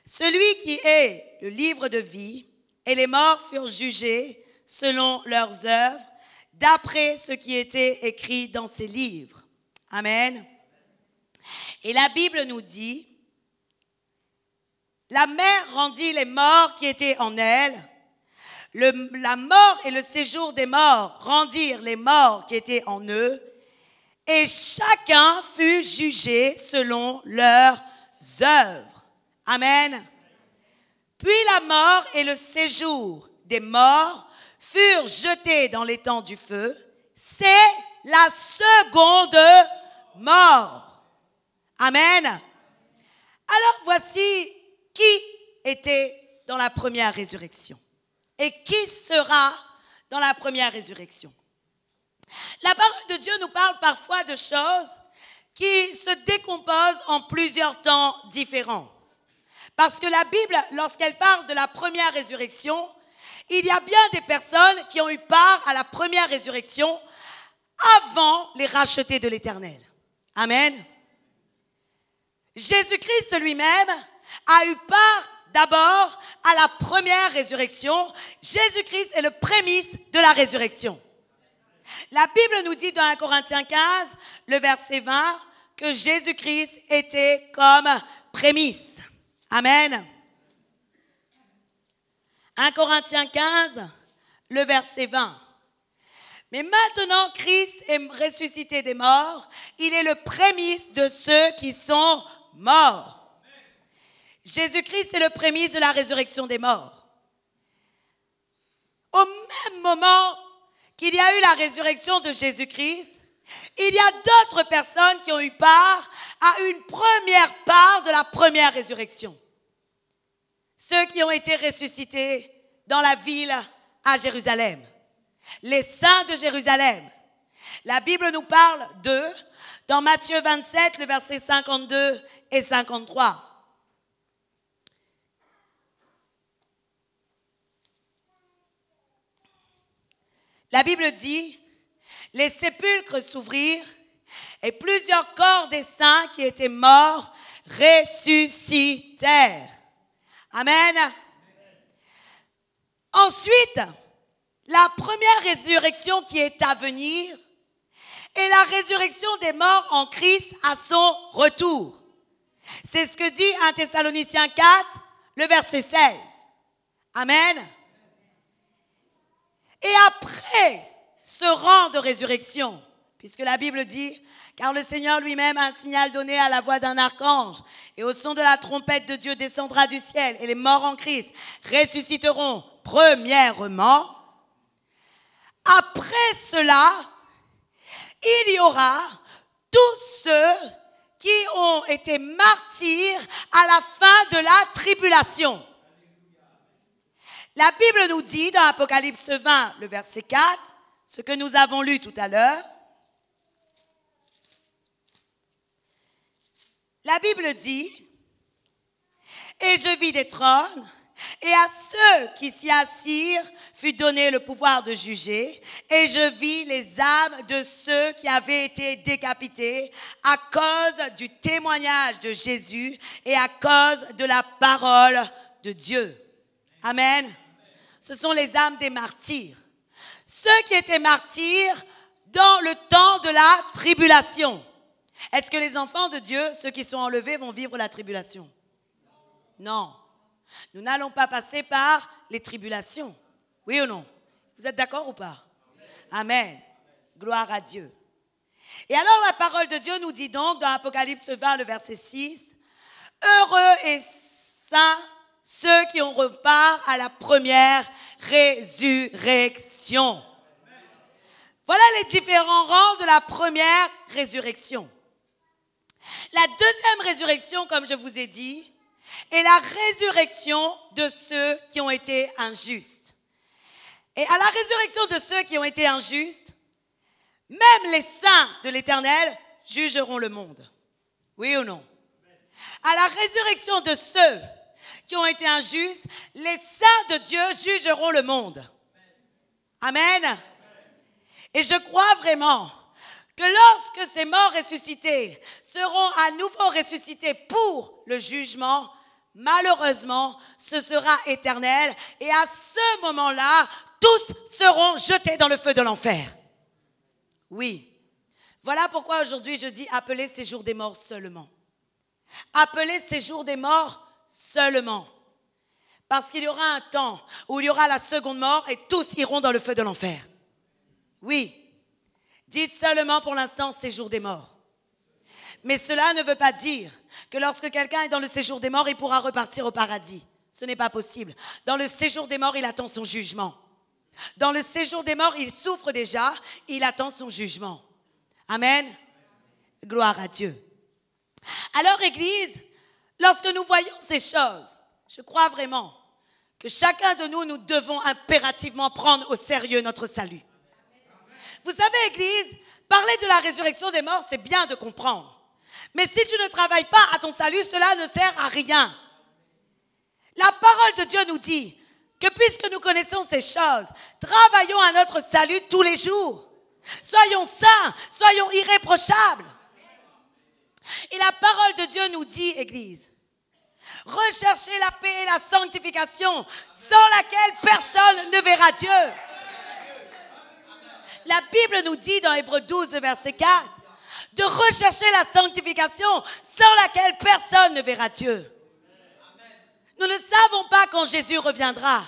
Celui qui est le livre de vie, et les morts furent jugés selon leurs œuvres, d'après ce qui était écrit dans ces livres. » Amen. Et la Bible nous dit, la mer rendit les morts qui étaient en elle. La mort et le séjour des morts rendirent les morts qui étaient en eux. Et chacun fut jugé selon leurs œuvres. Amen. Puis la mort et le séjour des morts furent jetés dans l'étang du feu. C'est la seconde mort. Amen. Alors voici qui était dans la première résurrection et qui sera dans la première résurrection. La parole de Dieu nous parle parfois de choses qui se décomposent en plusieurs temps différents. Parce que la Bible, lorsqu'elle parle de la première résurrection, il y a bien des personnes qui ont eu part à la première résurrection avant les rachetés de l'Éternel. Amen. Jésus-Christ lui-même a eu part d'abord à la première résurrection. Jésus-Christ est le prémisse de la résurrection. La Bible nous dit dans 1 Corinthiens 15, le verset 20, que Jésus-Christ était comme prémisse. Amen. 1 Corinthiens 15, le verset 20. Mais maintenant, Christ est ressuscité des morts. Il est le prémisse de ceux qui sont morts. Jésus-Christ est le prémisse de la résurrection des morts. Au même moment qu'il y a eu la résurrection de Jésus-Christ, il y a d'autres personnes qui ont eu part à une première part de la première résurrection. Ceux qui ont été ressuscités dans la ville à Jérusalem. Les saints de Jérusalem. La Bible nous parle d'eux dans Matthieu 27, le verset 52 et 53. La Bible dit, les sépulcres s'ouvrirent et plusieurs corps des saints qui étaient morts ressuscitèrent. Amen. Ensuite, la première résurrection qui est à venir est la résurrection des morts en Christ à son retour. C'est ce que dit 1 Thessaloniciens 4, le verset 16. Amen. Et après ce rang de résurrection, puisque la Bible dit, car le Seigneur lui-même a un signal donné à la voix d'un archange, et au son de la trompette de Dieu descendra du ciel, et les morts en Christ ressusciteront premièrement. Après cela, il y aura tous ceux qui ont été martyrs à la fin de la tribulation. La Bible nous dit dans Apocalypse 20, le verset 4, ce que nous avons lu tout à l'heure. La Bible dit, « Et je vis des trônes, et à ceux qui s'y assirent fut donné le pouvoir de juger, et je vis les âmes de ceux qui avaient été décapités à cause du témoignage de Jésus et à cause de la parole de Dieu. » Amen. Ce sont les âmes des martyrs. Ceux qui étaient martyrs dans le temps de la tribulation. Est-ce que les enfants de Dieu, ceux qui sont enlevés, vont vivre la tribulation? Non. Nous n'allons pas passer par les tribulations. Oui ou non? Vous êtes d'accord ou pas? Amen. Gloire à Dieu. Et alors la parole de Dieu nous dit donc dans Apocalypse 20, le verset 6, « Heureux et saints ceux qui ont repart à la première résurrection. » Voilà les différents rangs de la première résurrection. La deuxième résurrection, comme je vous ai dit, est la résurrection de ceux qui ont été injustes. Et à la résurrection de ceux qui ont été injustes, même les saints de l'Éternel jugeront le monde. Oui ou non? À la résurrection de ceux qui ont été injustes, les saints de Dieu jugeront le monde. Amen. Et je crois vraiment que lorsque ces morts ressuscités seront à nouveau ressuscités pour le jugement, malheureusement, ce sera éternel. Et à ce moment-là, tous seront jetés dans le feu de l'enfer. Oui. Voilà pourquoi aujourd'hui je dis appelez séjour des morts seulement. Appelez séjour des morts seulement. Parce qu'il y aura un temps où il y aura la seconde mort et tous iront dans le feu de l'enfer. Oui. Dites seulement pour l'instant séjour des morts. Mais cela ne veut pas dire que lorsque quelqu'un est dans le séjour des morts, il pourra repartir au paradis. Ce n'est pas possible. Dans le séjour des morts, il attend son jugement. Dans le séjour des morts, il souffre déjà, il attend son jugement. Amen. Gloire à Dieu. Alors, Église, lorsque nous voyons ces choses, je crois vraiment que chacun de nous, nous devons impérativement prendre au sérieux notre salut. Vous savez, Église, parler de la résurrection des morts, c'est bien de comprendre. Mais si tu ne travailles pas à ton salut, cela ne sert à rien. La parole de Dieu nous dit que puisque nous connaissons ces choses, travaillons à notre salut tous les jours. Soyons saints, soyons irréprochables. Et la parole de Dieu nous dit, Église, recherchez la paix et la sanctification, sans laquelle personne ne verra Dieu. La Bible nous dit dans Hébreux 12, verset 4, de rechercher la sanctification, sans laquelle personne ne verra Dieu. Nous ne savons pas quand Jésus reviendra.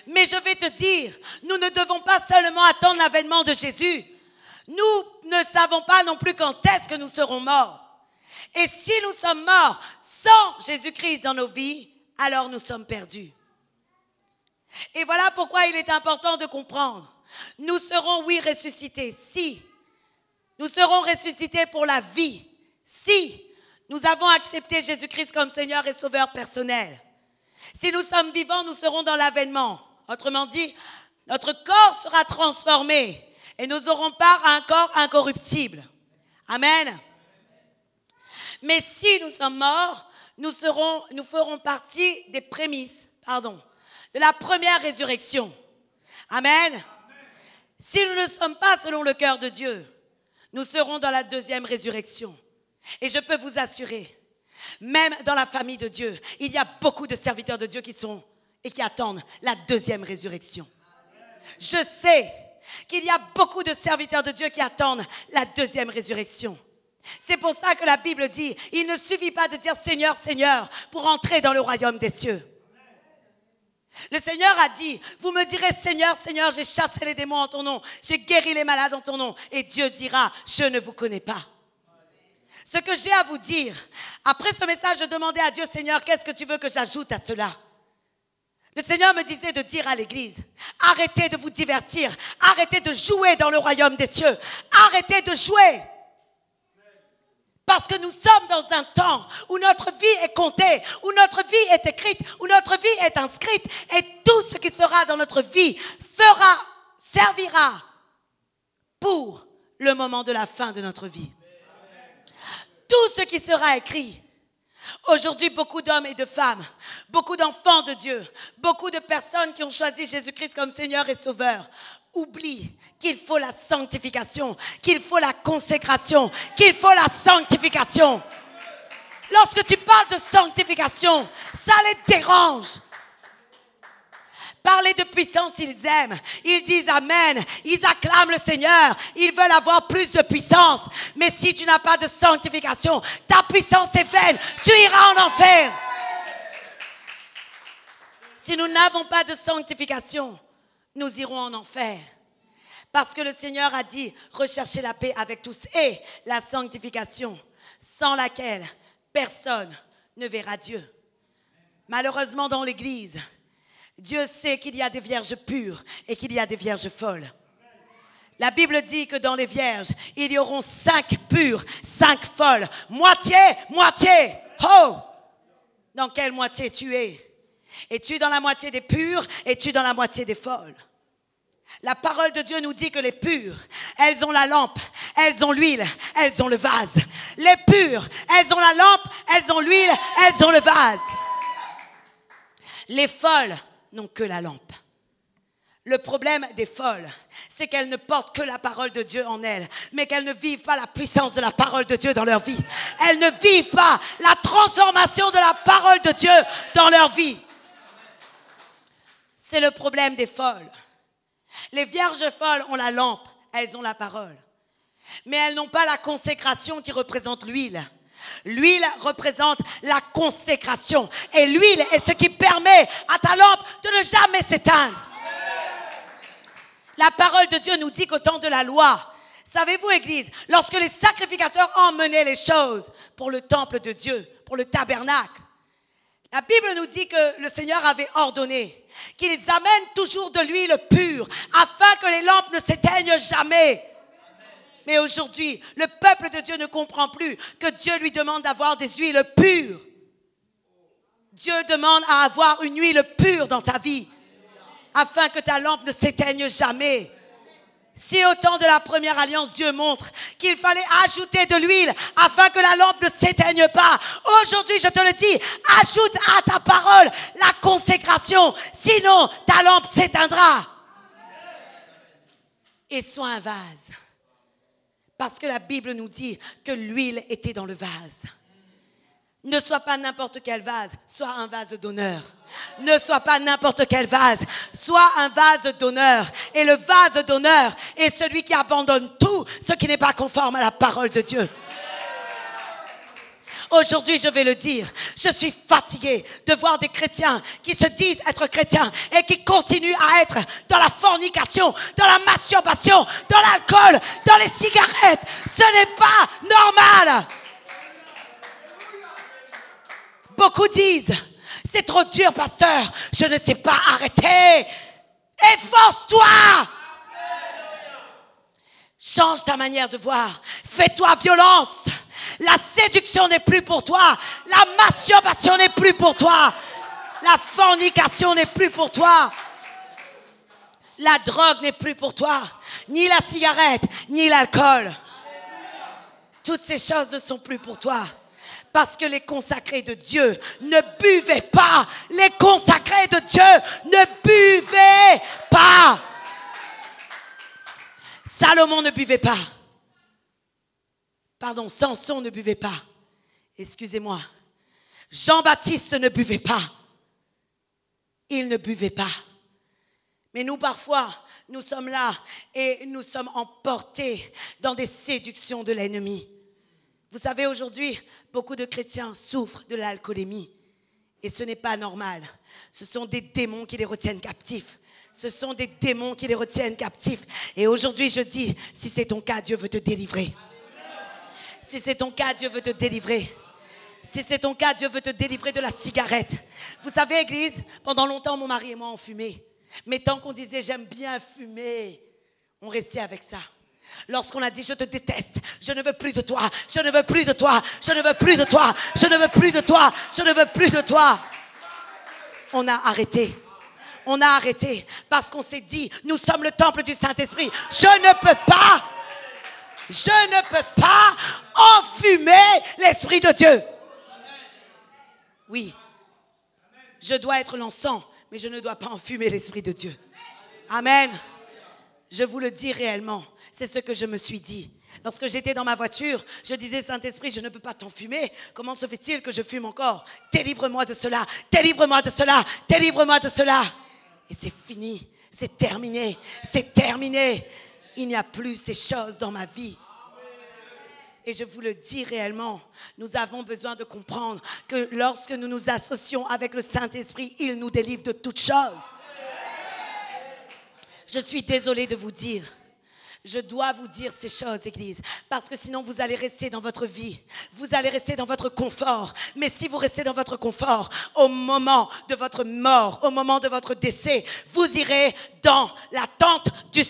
Mais je vais te dire, nous ne devons pas seulement attendre l'avènement de Jésus. Nous ne savons pas non plus quand est-ce que nous serons morts. Et si nous sommes morts sans Jésus-Christ dans nos vies, alors nous sommes perdus. Et voilà pourquoi il est important de comprendre. Nous serons, oui, ressuscités si nous serons ressuscités pour la vie, si nous avons accepté Jésus-Christ comme Seigneur et Sauveur personnel. Si nous sommes vivants, nous serons dans l'avènement. Autrement dit, notre corps sera transformé et nous aurons part à un corps incorruptible. Amen. Mais si nous sommes morts, nous ferons partie des prémices, de la première résurrection. Amen. Si nous ne sommes pas selon le cœur de Dieu, nous serons dans la deuxième résurrection. Et je peux vous assurer, même dans la famille de Dieu, il y a beaucoup de serviteurs de Dieu qui sont et qui attendent la deuxième résurrection. Je sais qu'il y a beaucoup de serviteurs de Dieu qui attendent la deuxième résurrection. C'est pour ça que la Bible dit, il ne suffit pas de dire Seigneur, Seigneur, pour entrer dans le royaume des cieux. Le Seigneur a dit, vous me direz Seigneur, Seigneur, j'ai chassé les démons en ton nom, j'ai guéri les malades en ton nom. Et Dieu dira, je ne vous connais pas. Ce que j'ai à vous dire, après ce message, je demandais à Dieu, Seigneur, qu'est-ce que tu veux que j'ajoute à cela? Le Seigneur me disait de dire à l'église, arrêtez de vous divertir, arrêtez de jouer dans le royaume des cieux, arrêtez de jouer. Parce que nous sommes dans un temps où notre vie est comptée, où notre vie est écrite, où notre vie est inscrite. Et tout ce qui sera dans notre vie servira pour le moment de la fin de notre vie. Tout ce qui sera écrit. Aujourd'hui, beaucoup d'hommes et de femmes, beaucoup d'enfants de Dieu, beaucoup de personnes qui ont choisi Jésus-Christ comme Seigneur et Sauveur, oublient qu'il faut la sanctification, qu'il faut la consécration, qu'il faut la sanctification. Lorsque tu parles de sanctification, ça les dérange. Parler de puissance, ils aiment. Ils disent Amen. Ils acclament le Seigneur. Ils veulent avoir plus de puissance. Mais si tu n'as pas de sanctification, ta puissance est vaine. Tu iras en enfer. Si nous n'avons pas de sanctification, nous irons en enfer. Parce que le Seigneur a dit, recherchez la paix avec tous et la sanctification, sans laquelle personne ne verra Dieu. Malheureusement, dans l'Église, Dieu sait qu'il y a des vierges pures et qu'il y a des vierges folles. La Bible dit que dans les vierges, il y aura 5 pures, 5 folles. Moitié, moitié. Oh! Dans quelle moitié tu es? Es-tu dans la moitié des pures? Es-tu dans la moitié des folles? La parole de Dieu nous dit que les pures, elles ont la lampe, elles ont l'huile, elles ont le vase. Les pures, elles ont la lampe, elles ont l'huile, elles ont le vase. Les folles n'ont que la lampe. Le problème des folles, c'est qu'elles ne portent que la parole de Dieu en elles, mais qu'elles ne vivent pas la puissance de la parole de Dieu dans leur vie. Elles ne vivent pas la transformation de la parole de Dieu dans leur vie. C'est le problème des folles. Les vierges folles ont la lampe, elles ont la parole. Mais elles n'ont pas la consécration qui représente l'huile. L'huile représente la consécration. Et l'huile est ce qui permet à ta lampe de ne jamais s'éteindre. La parole de Dieu nous dit qu'au temps de la loi, savez-vous, Église, lorsque les sacrificateurs emmenaient les choses pour le temple de Dieu, pour le tabernacle, la Bible nous dit que le Seigneur avait ordonné qu'ils amènent toujours de l'huile pure afin que les lampes ne s'éteignent jamais. Mais aujourd'hui, le peuple de Dieu ne comprend plus que Dieu lui demande d'avoir des huiles pures. Dieu demande à avoir une huile pure dans ta vie, afin que ta lampe ne s'éteigne jamais. Si au temps de la première alliance, Dieu montre qu'il fallait ajouter de l'huile afin que la lampe ne s'éteigne pas. Aujourd'hui, je te le dis, ajoute à ta parole la consécration, sinon ta lampe s'éteindra. Et sois un vase. Parce que la Bible nous dit que l'huile était dans le vase. Ne sois pas n'importe quel vase, sois un vase d'honneur. Ne sois pas n'importe quel vase, sois un vase d'honneur. Et le vase d'honneur est celui qui abandonne tout ce qui n'est pas conforme à la parole de Dieu. Aujourd'hui, je vais le dire, je suis fatiguée de voir des chrétiens qui se disent être chrétiens et qui continuent à être dans la fornication, dans la masturbation, dans l'alcool, dans les cigarettes. Ce n'est pas normal. Beaucoup disent, c'est trop dur, pasteur, je ne sais pas arrêter. Efforce-toi. Change ta manière de voir. Fais-toi violence. La séduction n'est plus pour toi. La masturbation n'est plus pour toi. La fornication n'est plus pour toi. La drogue n'est plus pour toi. Ni la cigarette, ni l'alcool. Toutes ces choses ne sont plus pour toi. Parce que les consacrés de Dieu ne buvaient pas. Les consacrés de Dieu ne buvaient pas. Salomon ne buvait pas. Pardon, Samson ne buvait pas. Excusez-moi. Jean-Baptiste ne buvait pas. Il ne buvait pas. Mais nous, parfois, nous sommes là et nous sommes emportés dans des séductions de l'ennemi. Vous savez, aujourd'hui, beaucoup de chrétiens souffrent de l'alcoolémie. Et ce n'est pas normal. Ce sont des démons qui les retiennent captifs. Ce sont des démons qui les retiennent captifs. Et aujourd'hui, je dis, si c'est ton cas, Dieu veut te délivrer. Si c'est ton cas, Dieu veut te délivrer. Si c'est ton cas, Dieu veut te délivrer de la cigarette. Vous savez, Église, pendant longtemps, mon mari et moi, on fumait. Mais tant qu'on disait, j'aime bien fumer, on restait avec ça. Lorsqu'on a dit, je te déteste, je ne veux plus de toi, je ne veux plus de toi, je ne veux plus de toi, je ne veux plus de toi, je ne veux plus de toi. On a arrêté. On a arrêté parce qu'on s'est dit, nous sommes le temple du Saint-Esprit. Je ne peux pas enfumer l'Esprit de Dieu. Oui, je dois être l'encens, mais je ne dois pas enfumer l'Esprit de Dieu. Amen. Je vous le dis réellement, c'est ce que je me suis dit. Lorsque j'étais dans ma voiture, je disais, Saint-Esprit, je ne peux pas t'enfumer. Comment se fait-il que je fume encore? Délivre-moi de cela, délivre-moi de cela, délivre-moi de cela. Et c'est fini, c'est terminé, c'est terminé. Il n'y a plus ces choses dans ma vie. Et je vous le dis réellement, nous avons besoin de comprendre que lorsque nous nous associons avec le Saint-Esprit, il nous délivre de toutes choses. Je suis désolée de vous dire, je dois vous dire ces choses, Église, parce que sinon vous allez rester dans votre vie, vous allez rester dans votre confort. Mais si vous restez dans votre confort, au moment de votre mort, au moment de votre décès, vous irez dans l'attente de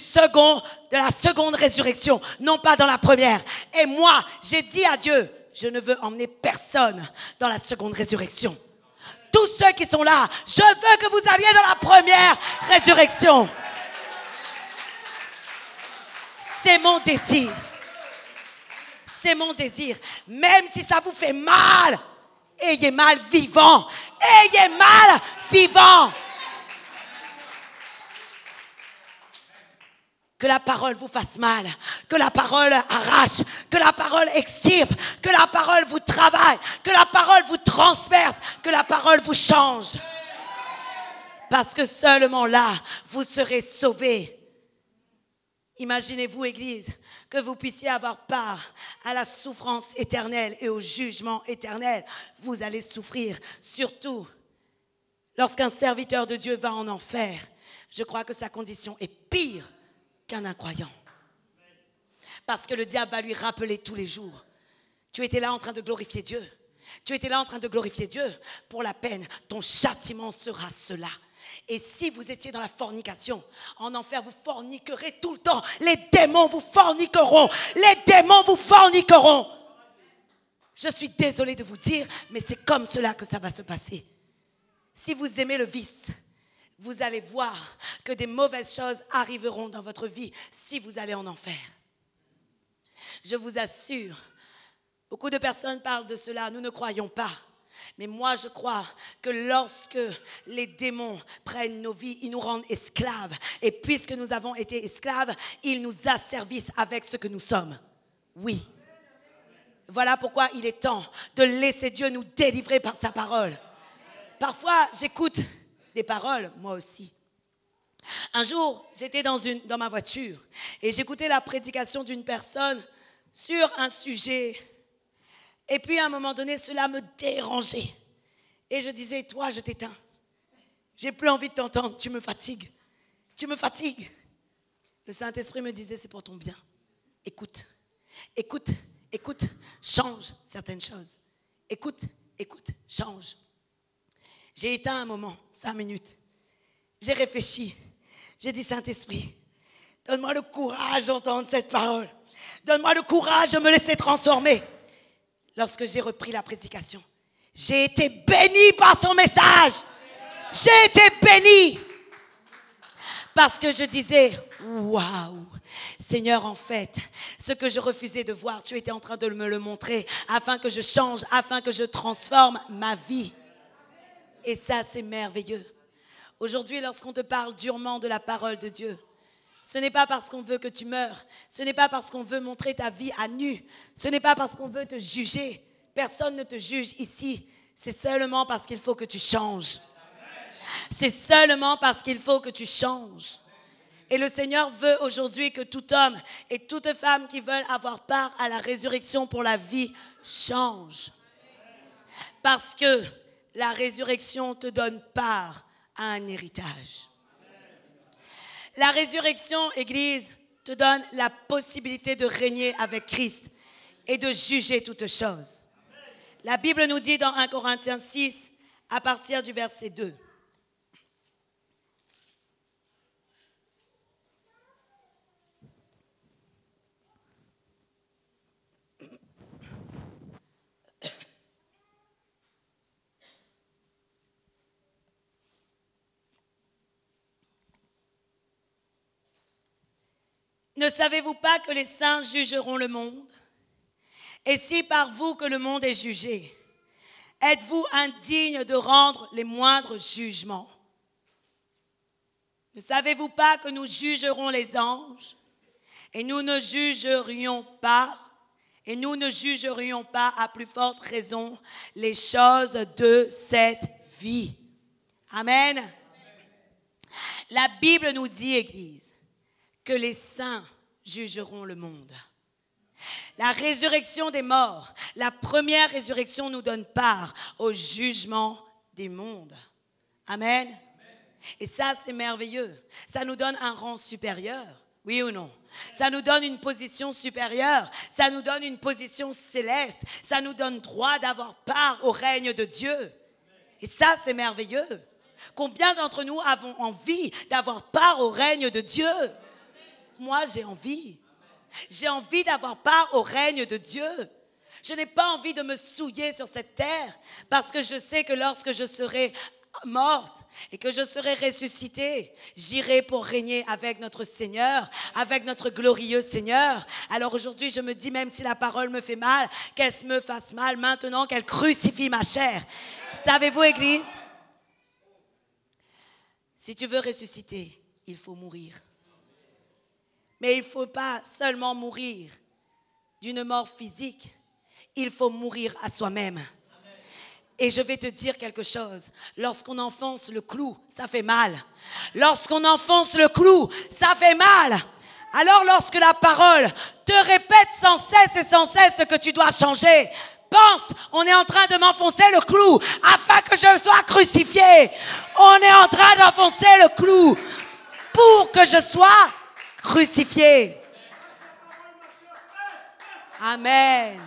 la seconde résurrection, non pas dans la première. Et moi, j'ai dit à Dieu, je ne veux emmener personne dans la seconde résurrection. Tous ceux qui sont là, je veux que vous alliez dans la première résurrection. C'est mon désir. C'est mon désir. Même si ça vous fait mal, ayez mal vivant. Ayez mal vivant. Que la parole vous fasse mal, que la parole arrache, que la parole extirpe, que la parole vous travaille, que la parole vous transperce, que la parole vous change. Parce que seulement là, vous serez sauvés. Imaginez-vous, Église, que vous puissiez avoir part à la souffrance éternelle et au jugement éternel. Vous allez souffrir, surtout lorsqu'un serviteur de Dieu va en enfer. Je crois que sa condition est pire qu'un incroyant. Parce que le diable va lui rappeler tous les jours. Tu étais là en train de glorifier Dieu. Tu étais là en train de glorifier Dieu pour la peine. Ton châtiment sera cela. Et si vous étiez dans la fornication, en enfer, vous forniquerez tout le temps. Les démons vous forniqueront. Les démons vous forniqueront. Je suis désolée de vous dire, mais c'est comme cela que ça va se passer. si vous aimez le vice, vous allez voir que des mauvaises choses arriveront dans votre vie si vous allez en enfer. Je vous assure, beaucoup de personnes parlent de cela, nous ne croyons pas. Mais moi, je crois que lorsque les démons prennent nos vies, ils nous rendent esclaves. Et puisque nous avons été esclaves, ils nous asservissent avec ce que nous sommes. Oui. Voilà pourquoi il est temps de laisser Dieu nous délivrer par sa parole. Parfois, j'écoute des paroles, moi aussi. Un jour, j'étais dans ma voiture et j'écoutais la prédication d'une personne sur un sujet. Et puis, à un moment donné, cela me dérangeait. Et je disais, toi, je t'éteins. J'ai plus envie de t'entendre, tu me fatigues. Tu me fatigues. Le Saint-Esprit me disait, c'est pour ton bien. Écoute, écoute, écoute, change certaines choses. Écoute, écoute, change. J'ai éteint un moment, 5 minutes. J'ai réfléchi. J'ai dit, Saint-Esprit, donne-moi le courage d'entendre cette parole. Donne-moi le courage de me laisser transformer. Lorsque j'ai repris la prédication, j'ai été béni par son message. J'ai été béni. Parce que je disais, waouh, Seigneur, en fait, ce que je refusais de voir, tu étais en train de me le montrer afin que je change, afin que je transforme ma vie. Et ça, c'est merveilleux. Aujourd'hui, lorsqu'on te parle durement de la parole de Dieu, ce n'est pas parce qu'on veut que tu meurs. Ce n'est pas parce qu'on veut montrer ta vie à nu. Ce n'est pas parce qu'on veut te juger. Personne ne te juge ici. C'est seulement parce qu'il faut que tu changes. C'est seulement parce qu'il faut que tu changes. Et le Seigneur veut aujourd'hui que tout homme et toute femme qui veulent avoir part à la résurrection pour la vie change. Parce que la résurrection te donne part à un héritage. La résurrection, Église, te donne la possibilité de régner avec Christ et de juger toutes choses. La Bible nous dit dans 1 Corinthiens 6, à partir du verset 2. Ne savez-vous pas que les saints jugeront le monde? Et si par vous que le monde est jugé, êtes-vous indigne de rendre les moindres jugements? Ne savez-vous pas que nous jugerons les anges? Et nous ne jugerions pas, à plus forte raison les choses de cette vie. Amen. La Bible nous dit, Église, que les saints jugeront le monde. La résurrection des morts, la première résurrection nous donne part au jugement des mondes. Amen. Et ça, c'est merveilleux. Ça nous donne un rang supérieur, oui ou non? Ça nous donne une position supérieure. Ça nous donne une position céleste. Ça nous donne droit d'avoir part au règne de Dieu. Et ça, c'est merveilleux. Combien d'entre nous avons envie d'avoir part au règne de Dieu? Moi, j'ai envie. J'ai envie d'avoir part au règne de Dieu. Je n'ai pas envie de me souiller sur cette terre parce que je sais que lorsque je serai morte et que je serai ressuscitée, j'irai pour régner avec notre Seigneur, avec notre glorieux Seigneur. Alors aujourd'hui, je me dis, même si la parole me fait mal, qu'elle me fasse mal maintenant qu'elle crucifie ma chair. Savez-vous, Église, si tu veux ressusciter, il faut mourir. Mais il ne faut pas seulement mourir d'une mort physique, il faut mourir à soi-même. Et je vais te dire quelque chose, lorsqu'on enfonce le clou, ça fait mal. Lorsqu'on enfonce le clou, ça fait mal. Alors lorsque la parole te répète sans cesse que tu dois changer, pense, on est en train de m'enfoncer le clou afin que je sois crucifié. On est en train d'enfoncer le clou pour que je sois crucifié. Amen.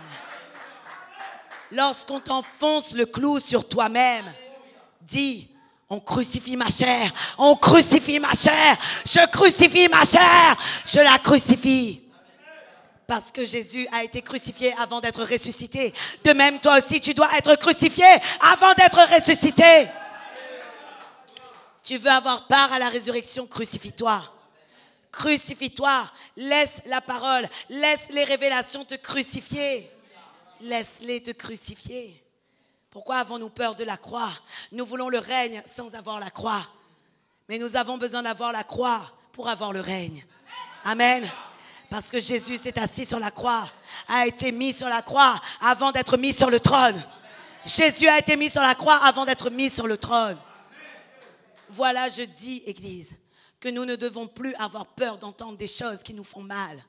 Lorsqu'on t'enfonce le clou sur toi-même, dis, on crucifie ma chair, on crucifie ma chair, je crucifie ma chair, je la crucifie. Parce que Jésus a été crucifié avant d'être ressuscité. De même, toi aussi, tu dois être crucifié avant d'être ressuscité. Tu veux avoir part à la résurrection, crucifie-toi. Crucifie-toi. Laisse la parole, laisse les révélations te crucifier. Laisse-les te crucifier. Pourquoi avons-nous peur de la croix? Nous voulons le règne sans avoir la croix. Mais nous avons besoin d'avoir la croix pour avoir le règne. Amen. Parce que Jésus s'est assis sur la croix, a été mis sur la croix avant d'être mis sur le trône. Jésus a été mis sur la croix avant d'être mis sur le trône. Voilà, je dis, Église, que nous ne devons plus avoir peur d'entendre des choses qui nous font mal.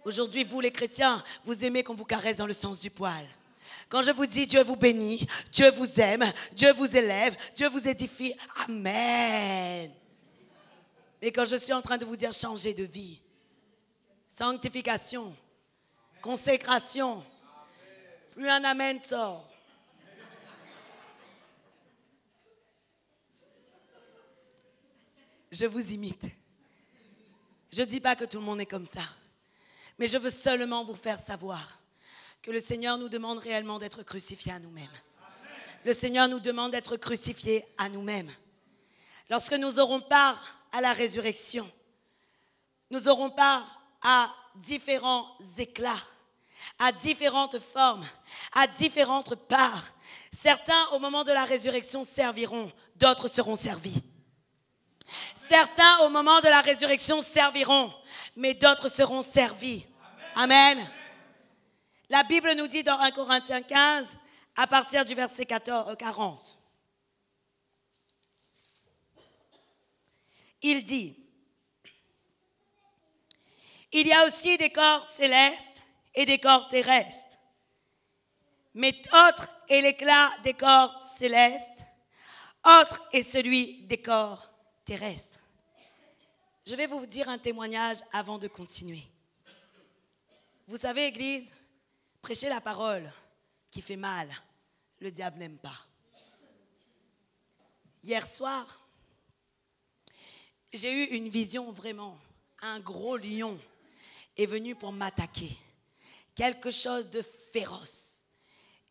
Aujourd'hui, vous les chrétiens, vous aimez qu'on vous caresse dans le sens du poil. Quand je vous dis Dieu vous bénit, Dieu vous aime, Dieu vous élève, Dieu vous édifie, amen. Mais quand je suis en train de vous dire changer de vie, sanctification, consécration, plus un amen sort. Je vous imite. Je ne dis pas que tout le monde est comme ça, mais je veux seulement vous faire savoir que le Seigneur nous demande réellement d'être crucifiés à nous-mêmes. Le Seigneur nous demande d'être crucifiés à nous-mêmes. Lorsque nous aurons part à la résurrection, nous aurons part à différents éclats, à différentes formes, à différentes parts. Certains, au moment de la résurrection, serviront, d'autres seront servis. Certains, au moment de la résurrection, serviront, mais d'autres seront servis. Amen. La Bible nous dit dans 1 Corinthiens 15, à partir du verset 40, il dit, il y a aussi des corps célestes et des corps terrestres, mais autre est l'éclat des corps célestes, autre est celui des corps terrestres. Je vais vous dire un témoignage avant de continuer. Vous savez, Église, prêcher la parole qui fait mal, le diable n'aime pas. Hier soir, j'ai eu une vision vraiment. Un gros lion est venu pour m'attaquer. Quelque chose de féroce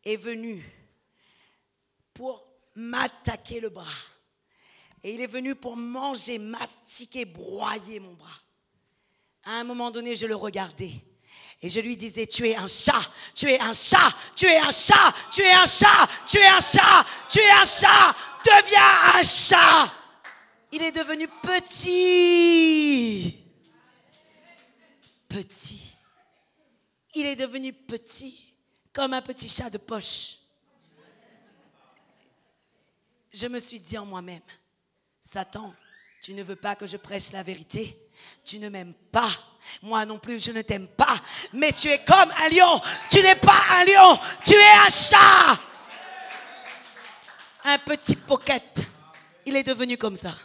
est venu pour m'attaquer le bras. Et il est venu pour manger, mastiquer, broyer mon bras. À un moment donné, je le regardais. Et je lui disais, tu es un chat, tu es un chat, tu es un chat, tu es un chat, tu es un chat, tu es un chat, deviens un chat. Il est devenu petit. Petit. Il est devenu petit, comme un petit chat de poche. Je me suis dit en moi-même, Satan, tu ne veux pas que je prêche la vérité? Tu ne m'aimes pas. Moi non plus, je ne t'aime pas. Mais tu es comme un lion. Tu n'es pas un lion. Tu es un chat. Un petit pocket. Il est devenu comme ça.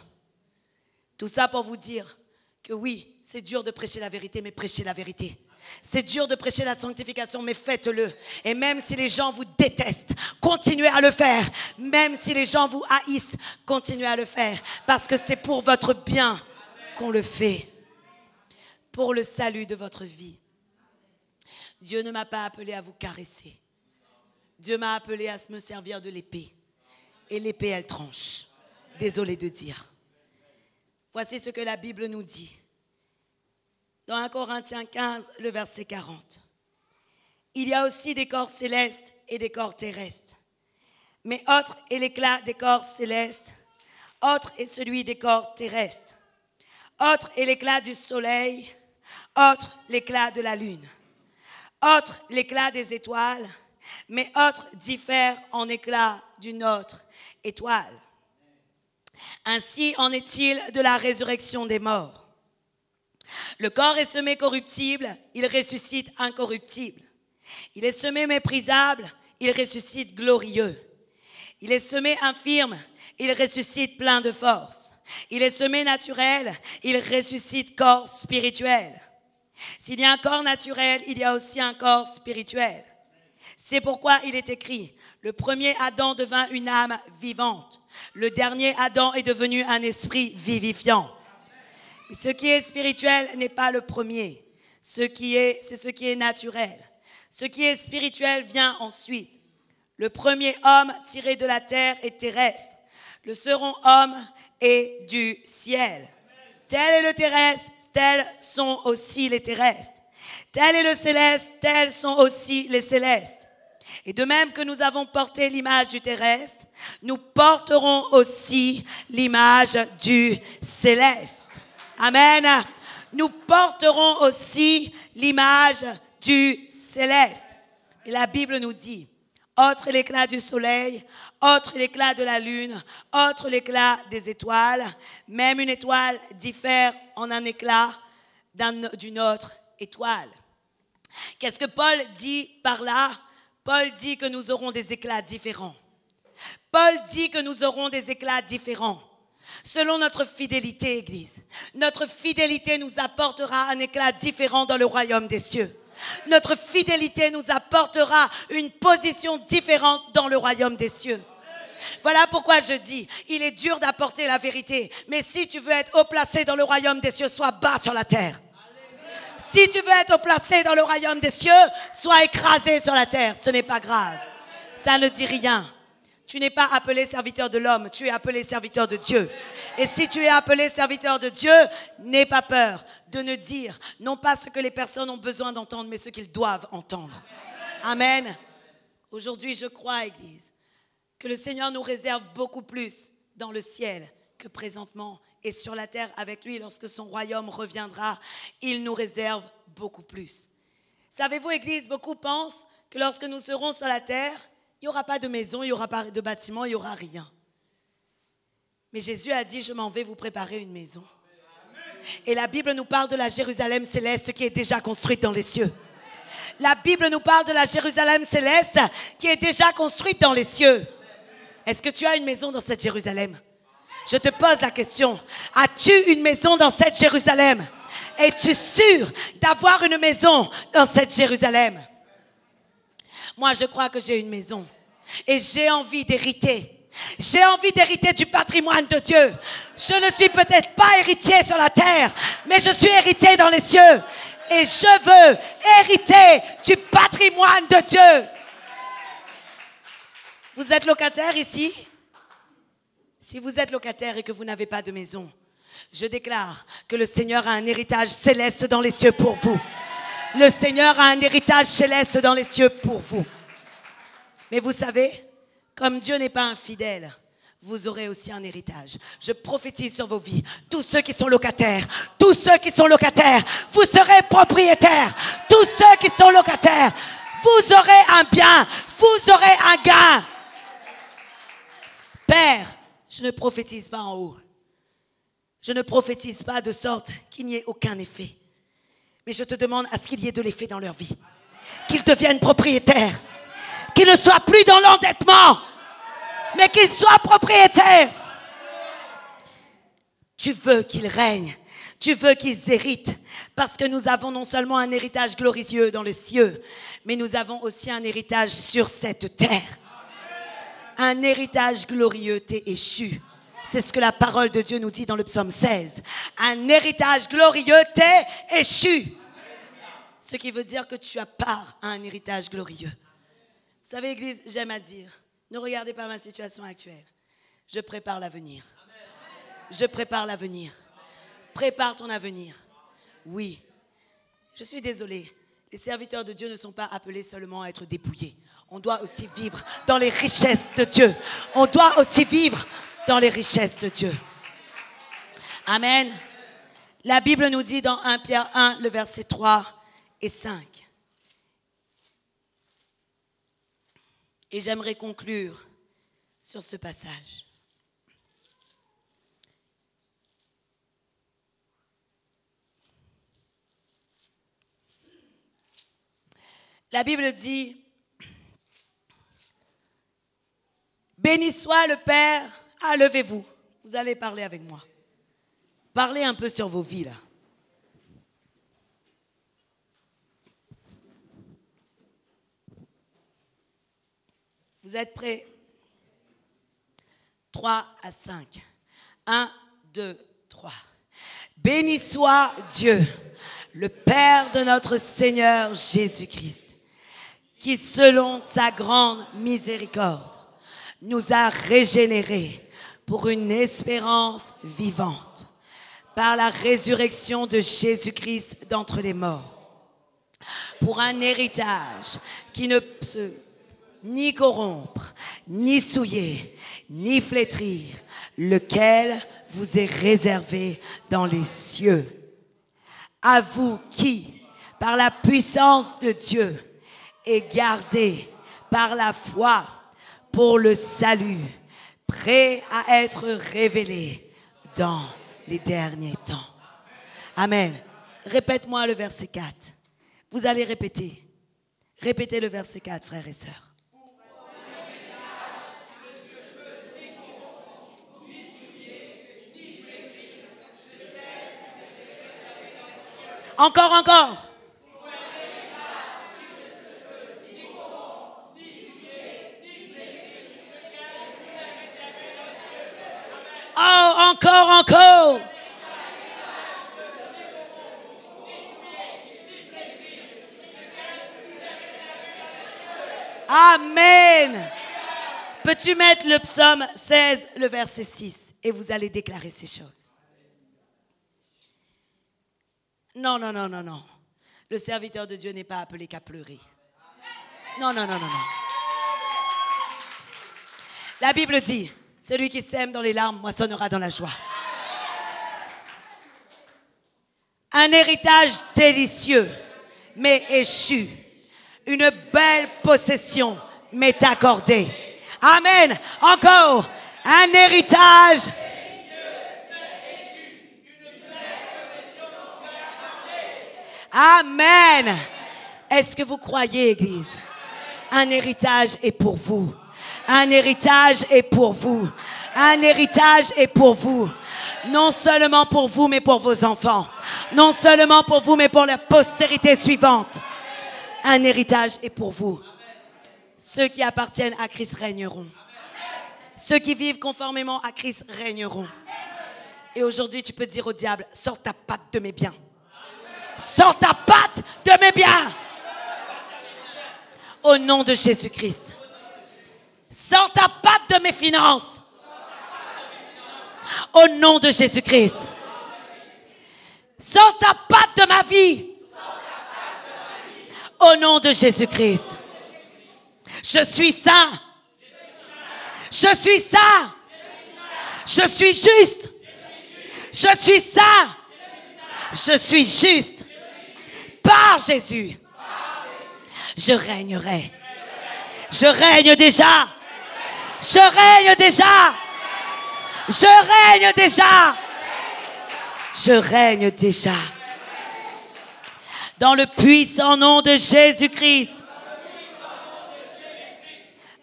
Tout ça pour vous dire que oui, c'est dur de prêcher la vérité, mais prêchez la vérité. C'est dur de prêcher la sanctification, mais faites-le. Et même si les gens vous détestent, continuez à le faire. Même si les gens vous haïssent, continuez à le faire. Parce que c'est pour votre bien qu'on le fait. Pour le salut de votre vie. Dieu ne m'a pas appelé à vous caresser. Dieu m'a appelé à me servir de l'épée. Et l'épée, elle tranche. Désolé de dire. Voici ce que la Bible nous dit. Dans 1 Corinthiens 15, le verset 40. Il y a aussi des corps célestes et des corps terrestres. Mais autre est l'éclat des corps célestes, autre est celui des corps terrestres. Autre est l'éclat du soleil, autre l'éclat de la lune. Autre l'éclat des étoiles, mais autre diffère en éclat d'une autre étoile. Ainsi en est-il de la résurrection des morts. Le corps est semé corruptible, il ressuscite incorruptible. Il est semé méprisable, il ressuscite glorieux. Il est semé infirme, il ressuscite plein de force. Il est semé naturel, il ressuscite corps spirituel. S'il y a un corps naturel, il y a aussi un corps spirituel. C'est pourquoi il est écrit, le premier Adam devint une âme vivante. Le dernier Adam est devenu un esprit vivifiant. Ce qui est spirituel n'est pas le premier. C'est ce qui est naturel. Ce qui est spirituel vient ensuite. Le premier homme tiré de la terre est terrestre. Le second homme et du ciel. Tel est le terrestre, tels sont aussi les terrestres. Tel est le céleste, tels sont aussi les célestes. Et de même que nous avons porté l'image du terrestre, nous porterons aussi l'image du céleste. Amen. Nous porterons aussi l'image du céleste. Et la Bible nous dit, autre l'éclat du soleil, autre l'éclat de la lune, autre l'éclat des étoiles. Même une étoile diffère en un éclat d'une autre étoile. Qu'est-ce que Paul dit par là? Paul dit que nous aurons des éclats différents. Paul dit que nous aurons des éclats différents. Selon notre fidélité, Église, notre fidélité nous apportera un éclat différent dans le royaume des cieux. Notre fidélité nous apportera une position différente dans le royaume des cieux. Voilà pourquoi je dis, il est dur d'apporter la vérité. Mais si tu veux être haut placé dans le royaume des cieux, sois bas sur la terre. Si tu veux être haut placé dans le royaume des cieux, sois écrasé sur la terre. Ce n'est pas grave. Ça ne dit rien. Tu n'es pas appelé serviteur de l'homme, tu es appelé serviteur de Dieu. Et si tu es appelé serviteur de Dieu, n'aie pas peur de ne dire, non pas ce que les personnes ont besoin d'entendre, mais ce qu'ils doivent entendre. Amen. Aujourd'hui, je crois, Église, que le Seigneur nous réserve beaucoup plus dans le ciel que présentement. Et sur la terre avec lui, lorsque son royaume reviendra, il nous réserve beaucoup plus. Savez-vous, Église, beaucoup pensent que lorsque nous serons sur la terre, il n'y aura pas de maison, il n'y aura pas de bâtiment, il n'y aura rien. Mais Jésus a dit, je m'en vais vous préparer une maison. Et la Bible nous parle de la Jérusalem céleste qui est déjà construite dans les cieux. La Bible nous parle de la Jérusalem céleste qui est déjà construite dans les cieux. Est-ce que tu as une maison dans cette Jérusalem? Je te pose la question. As-tu une maison dans cette Jérusalem? Es-tu sûr d'avoir une maison dans cette Jérusalem? Moi, je crois que j'ai une maison. Et j'ai envie d'hériter. J'ai envie d'hériter du patrimoine de Dieu. Je ne suis peut-être pas héritier sur la terre, mais je suis héritier dans les cieux. Et je veux hériter du patrimoine de Dieu. Vous êtes locataire ici? Si vous êtes locataire et que vous n'avez pas de maison, je déclare que le Seigneur a un héritage céleste dans les cieux pour vous. Le Seigneur a un héritage céleste dans les cieux pour vous. Mais vous savez, comme Dieu n'est pas infidèle, vous aurez aussi un héritage. Je prophétise sur vos vies. Tous ceux qui sont locataires, tous ceux qui sont locataires, vous serez propriétaires. Tous ceux qui sont locataires, vous aurez un bien, vous aurez un gain. Père, je ne prophétise pas en haut. Je ne prophétise pas de sorte qu'il n'y ait aucun effet. Mais je te demande à ce qu'il y ait de l'effet dans leur vie. Qu'ils deviennent propriétaires. Qu'ils ne soient plus dans l'endettement, mais qu'ils soient propriétaires. Tu veux qu'ils règnent. Tu veux qu'ils héritent. Parce que nous avons non seulement un héritage glorieux dans les cieux, mais nous avons aussi un héritage sur cette terre. Un héritage glorieux t'est échu. C'est ce que la parole de Dieu nous dit dans le psaume 16. Un héritage glorieux t'est échu. Ce qui veut dire que tu as part à un héritage glorieux. Vous savez, Église, j'aime à dire, ne regardez pas ma situation actuelle. Je prépare l'avenir. Je prépare l'avenir. Prépare ton avenir. Oui. Je suis désolée. Les serviteurs de Dieu ne sont pas appelés seulement à être dépouillés. On doit aussi vivre dans les richesses de Dieu. On doit aussi vivre dans les richesses de Dieu. Amen. La Bible nous dit dans 1 Pierre 1, le verset 3 et 5. Et j'aimerais conclure sur ce passage. La Bible dit, béni soit le Père. Ah, levez-vous. Vous allez parler avec moi. Parlez un peu sur vos vies, là. Vous êtes prêts? 3 à 5. 1, 2, 3. Béni soit Dieu, le Père de notre Seigneur Jésus-Christ, qui, selon sa grande miséricorde, nous a régénérés pour une espérance vivante, par la résurrection de Jésus-Christ d'entre les morts, pour un héritage qui ne peut ni corrompre, ni souiller, ni flétrir, lequel vous est réservé dans les cieux. À vous qui, par la puissance de Dieu, est gardé par la foi pour le salut, prêt à être révélé dans les derniers temps. Amen. Répète-moi le verset 4. Vous allez répéter. Répétez le verset 4, frères et sœurs. Encore, encore. Oh, encore, encore. Amen. Peux-tu mettre le psaume 16, le verset 6, et vous allez déclarer ces choses. Non, non, non, non, non. Le serviteur de Dieu n'est pas appelé qu'à pleurer. Non, non, non, non, non. La Bible dit, celui qui sème dans les larmes moissonnera dans la joie. Un héritage délicieux m'est échu. Une belle possession m'est accordée. Amen. Encore. Un héritage. Amen. Est-ce que vous croyez, Église? Un héritage est pour vous. Un héritage est pour vous. Un héritage est pour vous. Non seulement pour vous, mais pour vos enfants. Non seulement pour vous, mais pour la postérité suivante. Un héritage est pour vous. Ceux qui appartiennent à Christ régneront. Ceux qui vivent conformément à Christ régneront. Et aujourd'hui, tu peux dire au diable, sors ta patte de mes biens. Sors ta patte de mes biens. Au nom de Jésus-Christ. Sors ta patte de mes finances. Au nom de Jésus-Christ. Sors ta patte de ma vie. Au nom de Jésus-Christ. Je suis saint. Je suis saint. Je suis juste. Je suis saint. Je suis juste. Par Jésus. Je régnerai. Je règne déjà. Je règne déjà. Je règne déjà. Je règne déjà. Dans le puissant nom de Jésus-Christ.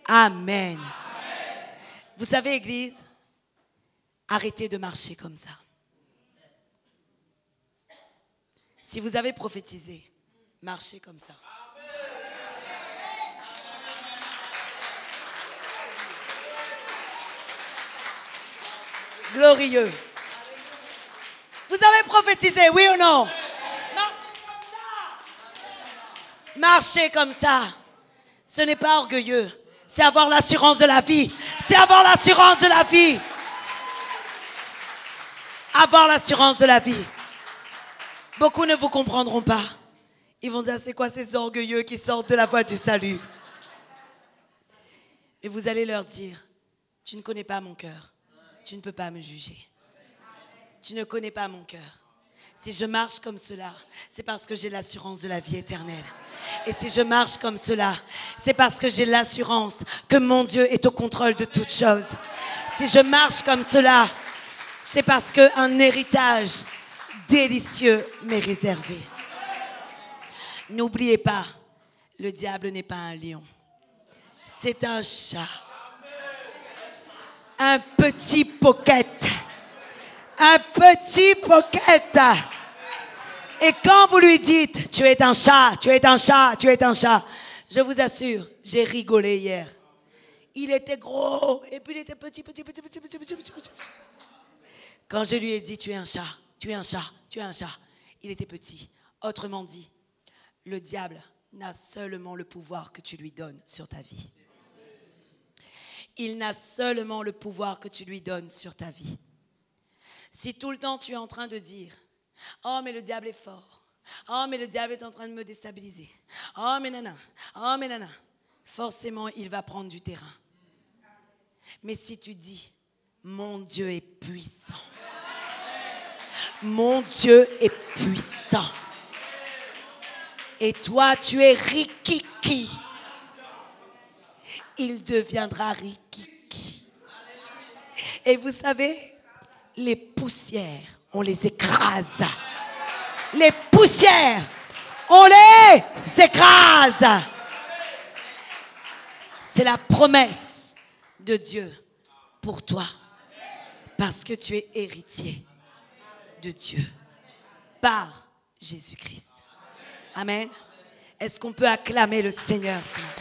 Amen. Vous savez, Église, arrêtez de marcher comme ça. Si vous avez prophétisé, marchez comme ça. Glorieux. Vous avez prophétisé, oui ou non? Marchez comme ça. Ce n'est pas orgueilleux. C'est avoir l'assurance de la vie. C'est avoir l'assurance de la vie. Avoir l'assurance de la vie. Beaucoup ne vous comprendront pas. Ils vont dire, c'est quoi ces orgueilleux qui sortent de la voie du salut? Et vous allez leur dire, tu ne connais pas mon cœur. Tu ne peux pas me juger. Tu ne connais pas mon cœur. Si je marche comme cela, c'est parce que j'ai l'assurance de la vie éternelle. Et si je marche comme cela, c'est parce que j'ai l'assurance que mon Dieu est au contrôle de toutes choses. Si je marche comme cela, c'est parce qu'un héritage délicieux m'est réservé. N'oubliez pas, le diable n'est pas un lion. C'est un chat. Un petit pocket. Un petit pocket. Et quand vous lui dites, tu es un chat, tu es un chat, tu es un chat, je vous assure, j'ai rigolé hier. Il était gros et puis il était petit. Quand je lui ai dit, tu es un chat, tu es un chat, tu es un chat, il était petit. Autrement dit, le diable n'a seulement le pouvoir que tu lui donnes sur ta vie. il n'a seulement le pouvoir que tu lui donnes sur ta vie. Si tout le temps tu es en train de dire, oh mais le diable est fort, oh mais le diable est en train de me déstabiliser, oh mais nana, forcément il va prendre du terrain. Mais si tu dis, mon Dieu est puissant, mon Dieu est puissant, et toi tu es rikiki, il deviendra rikiki. Et vous savez, les poussières, on les écrase. Les poussières, on les écrase. C'est la promesse de Dieu pour toi. Parce que tu es héritier de Dieu par Jésus-Christ. Amen. Est-ce qu'on peut acclamer le Seigneur ce matin?